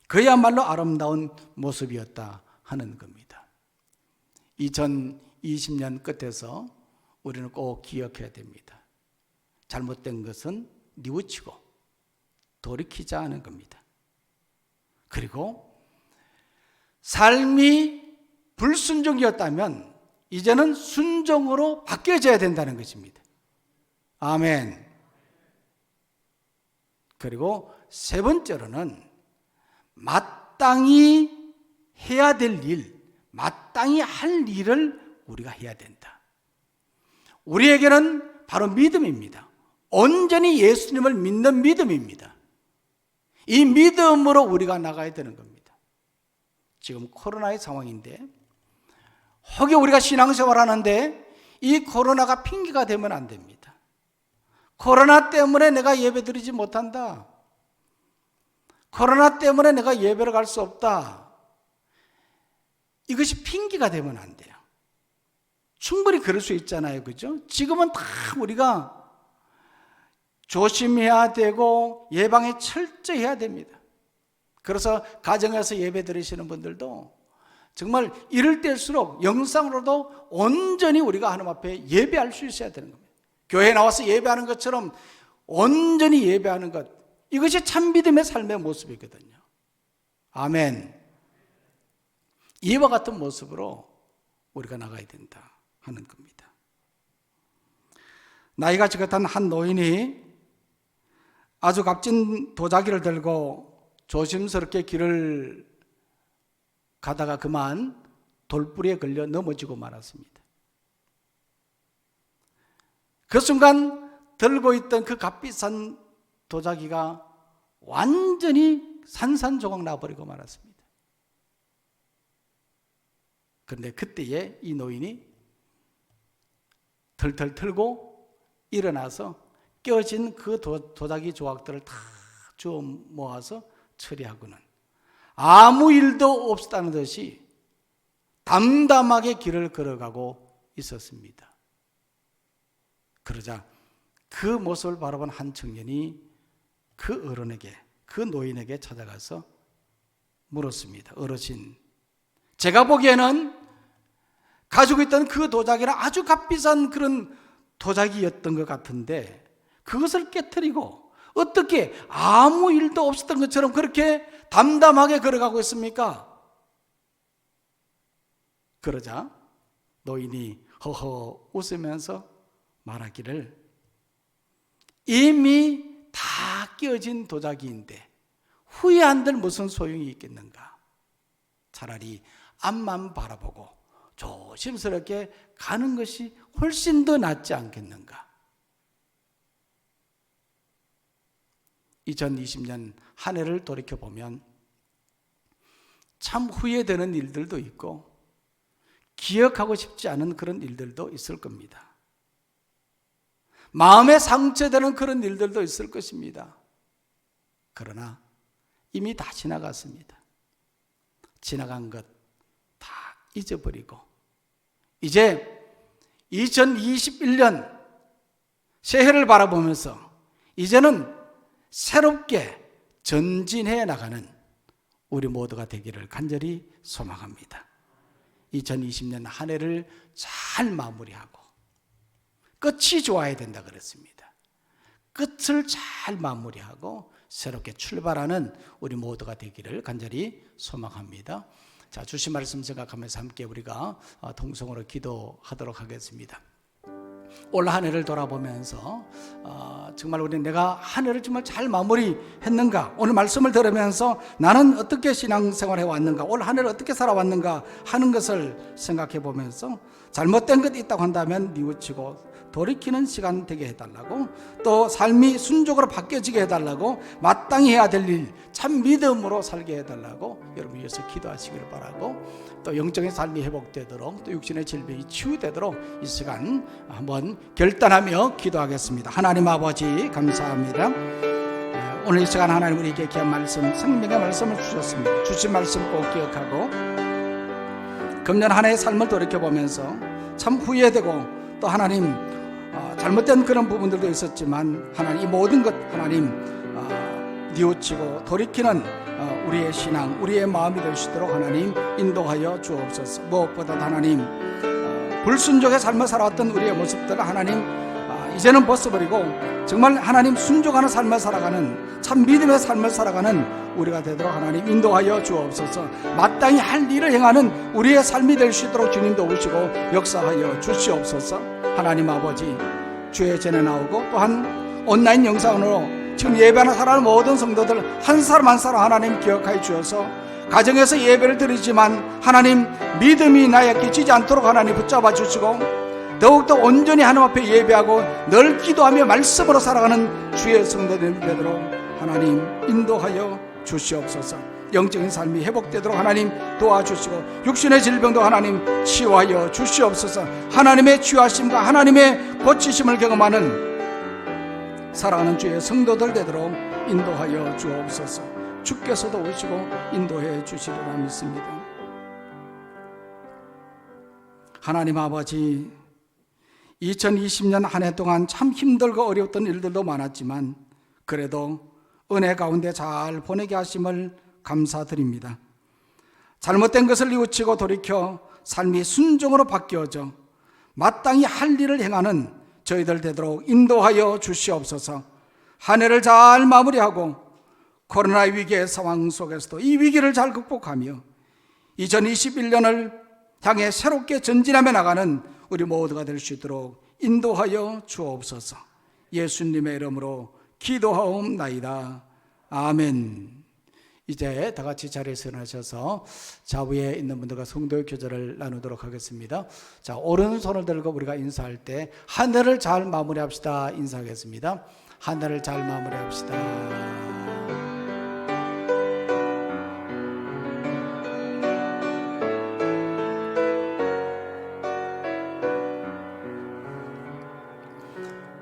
그야말로 아름다운 모습이었다 하는 겁니다. 2020년 끝에서 우리는 꼭 기억해야 됩니다. 잘못된 것은 뉘우치고 돌이키자 하는 겁니다. 그리고 삶이 불순종이었다면 이제는 순종으로 바뀌어져야 된다는 것입니다. 아멘. 그리고 세 번째로는 마땅히 해야 될 일, 마땅히 할 일을 우리가 해야 된다. 우리에게는 바로 믿음입니다. 온전히 예수님을 믿는 믿음입니다. 이 믿음으로 우리가 나가야 되는 겁니다. 지금 코로나의 상황인데 혹여 우리가 신앙생활하는데 이 코로나가 핑계가 되면 안 됩니다. 코로나 때문에 내가 예배드리지 못한다. 코로나 때문에 내가 예배를 갈 수 없다. 이것이 핑계가 되면 안 돼요. 충분히 그럴 수 있잖아요. 그죠? 지금은 다 우리가 조심해야 되고 예방에 철저히 해야 됩니다. 그래서 가정에서 예배 드리시는 분들도 정말 이럴 때일수록 영상으로도 온전히 우리가 하나님 앞에 예배할 수 있어야 되는 겁니다. 교회에 나와서 예배하는 것처럼 온전히 예배하는 것, 이것이 참 믿음의 삶의 모습이거든요. 아멘. 이와 같은 모습으로 우리가 나가야 된다 하는 겁니다. 나이가 지긋한 한 노인이 아주 값진 도자기를 들고 조심스럽게 길을 가다가 그만 돌뿌리에 걸려 넘어지고 말았습니다. 그 순간 들고 있던 그 값비싼 도자기가 완전히 산산조각 나버리고 말았습니다. 그런데 그때에 이 노인이 털털 털고 일어나서 껴진 그 도자기 조각들을 다 주워 모아서 처리하고는 아무 일도 없었다는 듯이 담담하게 길을 걸어가고 있었습니다. 그러자 그 모습을 바라본 한 청년이 그 어른에게, 그 노인에게 찾아가서 물었습니다. 어르신, 제가 보기에는 가지고 있던 그 도자기는 아주 값비싼 그런 도자기였던 것 같은데 그것을 깨트리고 어떻게 아무 일도 없었던 것처럼 그렇게 담담하게 걸어가고 있습니까? 그러자 노인이 허허 웃으면서 말하기를, 이미 다 끼어진 도자기인데 후회한들 무슨 소용이 있겠는가? 차라리 앞만 바라보고 조심스럽게 가는 것이 훨씬 더 낫지 않겠는가? 2020년 한 해를 돌이켜보면 참 후회되는 일들도 있고 기억하고 싶지 않은 그런 일들도 있을 겁니다. 마음에 상처되는 그런 일들도 있을 것입니다. 그러나 이미 다 지나갔습니다. 지나간 것 다 잊어버리고 이제 2021년 새해를 바라보면서 이제는 새롭게 전진해 나가는 우리 모두가 되기를 간절히 소망합니다. 2020년 한 해를 잘 마무리하고 끝이 좋아야 된다 그랬습니다. 끝을 잘 마무리하고 새롭게 출발하는 우리 모두가 되기를 간절히 소망합니다. 자, 주신 말씀 생각하면서 함께 우리가 통성으로 기도하도록 하겠습니다. 올 한 해를 돌아보면서 정말 우리 내가 한 해를 정말 잘 마무리했는가, 오늘 말씀을 들으면서 나는 어떻게 신앙생활해 왔는가, 올 한 해를 어떻게 살아왔는가 하는 것을 생각해 보면서 잘못된 것 있다고 한다면 뉘우치고 돌이키는 시간 되게 해달라고, 또 삶이 순종으로 바뀌어지게 해달라고, 마땅히 해야 될 일 참 믿음으로 살게 해달라고 여러분 위해서 기도하시기를 바라고, 또 영적인 삶이 회복되도록, 또 육신의 질병이 치유되도록 이 시간 한번 결단하며 기도하겠습니다. 하나님 아버지 감사합니다. 오늘 이 시간 하나님 우리에게 귀한 말씀, 생명의 말씀을 주셨습니다. 주신 말씀 꼭 기억하고 금년 한 해의 삶을 돌이켜보면서 참 후회되고, 또 하나님 잘못된 그런 부분들도 있었지만 하나님 이 모든 것 하나님 뉘우치고 돌이키는 우리의 신앙, 우리의 마음이 될 수 있도록 하나님 인도하여 주옵소서. 무엇보다 하나님 불순종의 삶을 살아왔던 우리의 모습들을 하나님 이제는 벗어버리고 정말 하나님 순종하는 삶을 살아가는 참 믿음의 삶을 살아가는 우리가 되도록 하나님 인도하여 주옵소서. 마땅히 할 일을 행하는 우리의 삶이 될 수 있도록 주님 도우시고 역사하여 주시옵소서. 하나님 아버지, 주의 전에 나오고 또한 온라인 영상으로 지금 예배하는 사랑하는 모든 성도들 한 사람 한 사람 하나님 기억하여 주셔서 가정에서 예배를 드리지만 하나님 믿음이 나에 끼치지 않도록 하나님 붙잡아 주시고, 더욱더 온전히 하나님 앞에 예배하고 늘 기도하며 말씀으로 살아가는 주의 성도들 되도록 하나님 인도하여 주시옵소서. 영적인 삶이 회복되도록 하나님 도와주시고 육신의 질병도 하나님 치유하여 주시옵소서. 하나님의 치유하심과 하나님의 고치심을 경험하는 사랑하는 주의 성도들 되도록 인도하여 주옵소서. 주께서도 오시고 인도해 주시리라 믿습니다. 하나님 아버지, 2020년 한 해 동안 참 힘들고 어려웠던 일들도 많았지만 그래도 은혜 가운데 잘 보내게 하심을 감사드립니다. 잘못된 것을 뉘우치고 돌이켜 삶이 순종으로 바뀌어져 마땅히 할 일을 행하는 저희들 되도록 인도하여 주시옵소서. 한 해를 잘 마무리하고 코로나 위기의 상황 속에서도 이 위기를 잘 극복하며 2021년을 향해 새롭게 전진하며 나가는 우리 모두가 될 수 있도록 인도하여 주옵소서. 예수님의 이름으로 기도하옵나이다. 아멘. 이제 다 같이 자리에서 일어나셔서 좌우에 있는 분들과 성도의 교제를 나누도록 하겠습니다. 자, 오른손을 들고 우리가 인사할 때 한 해를 잘 마무리합시다 인사하겠습니다. 한 해를 잘 마무리합시다.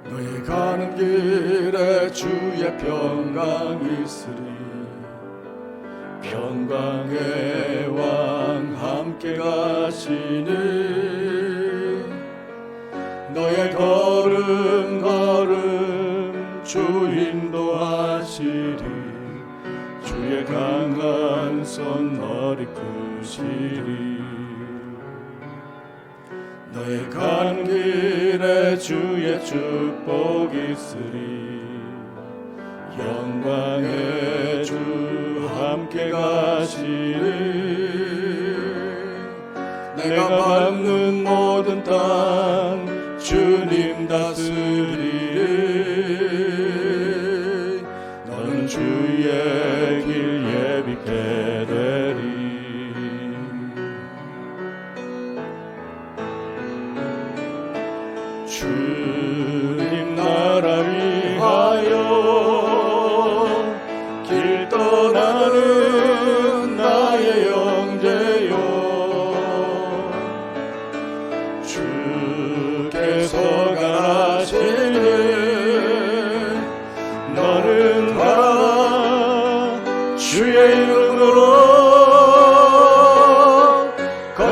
너희 가는 길에 주의 평강이 있으리. 평강의 왕 함께 가시니 너의 걸음 걸음 주 인도하시리. 주의 강한 손 너리 크시리. 너의 가는 길에 주의 축복이 있으리. 영광의 주 함께 가시리. 내가 밟는 모든 땅 주님 다스리리. 너는 주의 길 예비케 되리.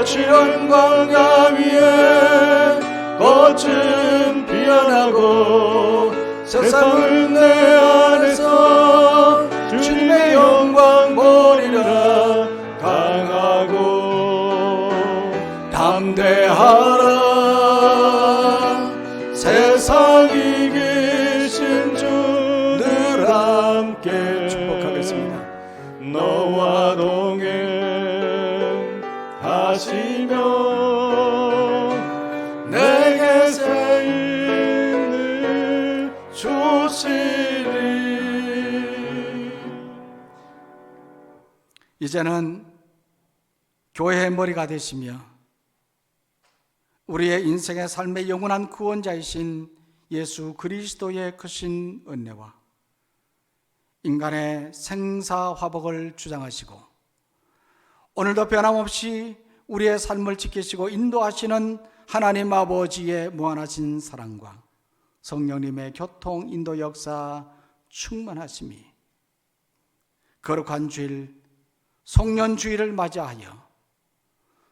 거칠은 광야 위에 겉은 비안하고 세상을 내 안에서 주님의 영광 보리라. 강하고 담대하라. 세상 이기신 주 늘 함께 축복하겠습니다. 너와 동행하시며 내게 새 힘을 주시리. 이제는 교회의 머리가 되시며 우리의 인생의 삶의 영원한 구원자이신 예수 그리스도의 크신 은혜와 인간의 생사화복을 주장하시고 오늘도 변함없이 우리의 삶을 지키시고 인도하시는 하나님 아버지의 무한하신 사랑과 성령님의 교통 인도 역사 충만하심이 거룩한 주일 송년주일을 맞이하여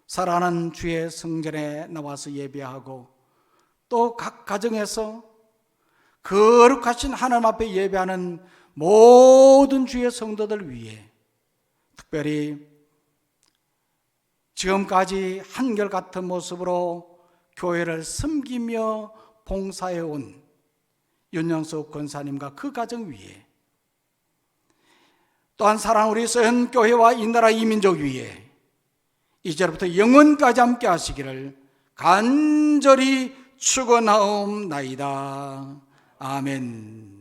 사랑하는 주의 성전에 나와서 예배하고 또 각 가정에서 거룩하신 하나님 앞에 예배하는 모든 주의 성도들 위해 특별히 지금까지 한결같은 모습으로 교회를 섬기며 봉사해온 윤영숙 권사님과 그 가정 위에 또한 사랑하는 우리 서현교회와 이 나라 이 민족 위에 이제부터 영원까지 함께 하시기를 간절히 축원하옵나이다. 아멘.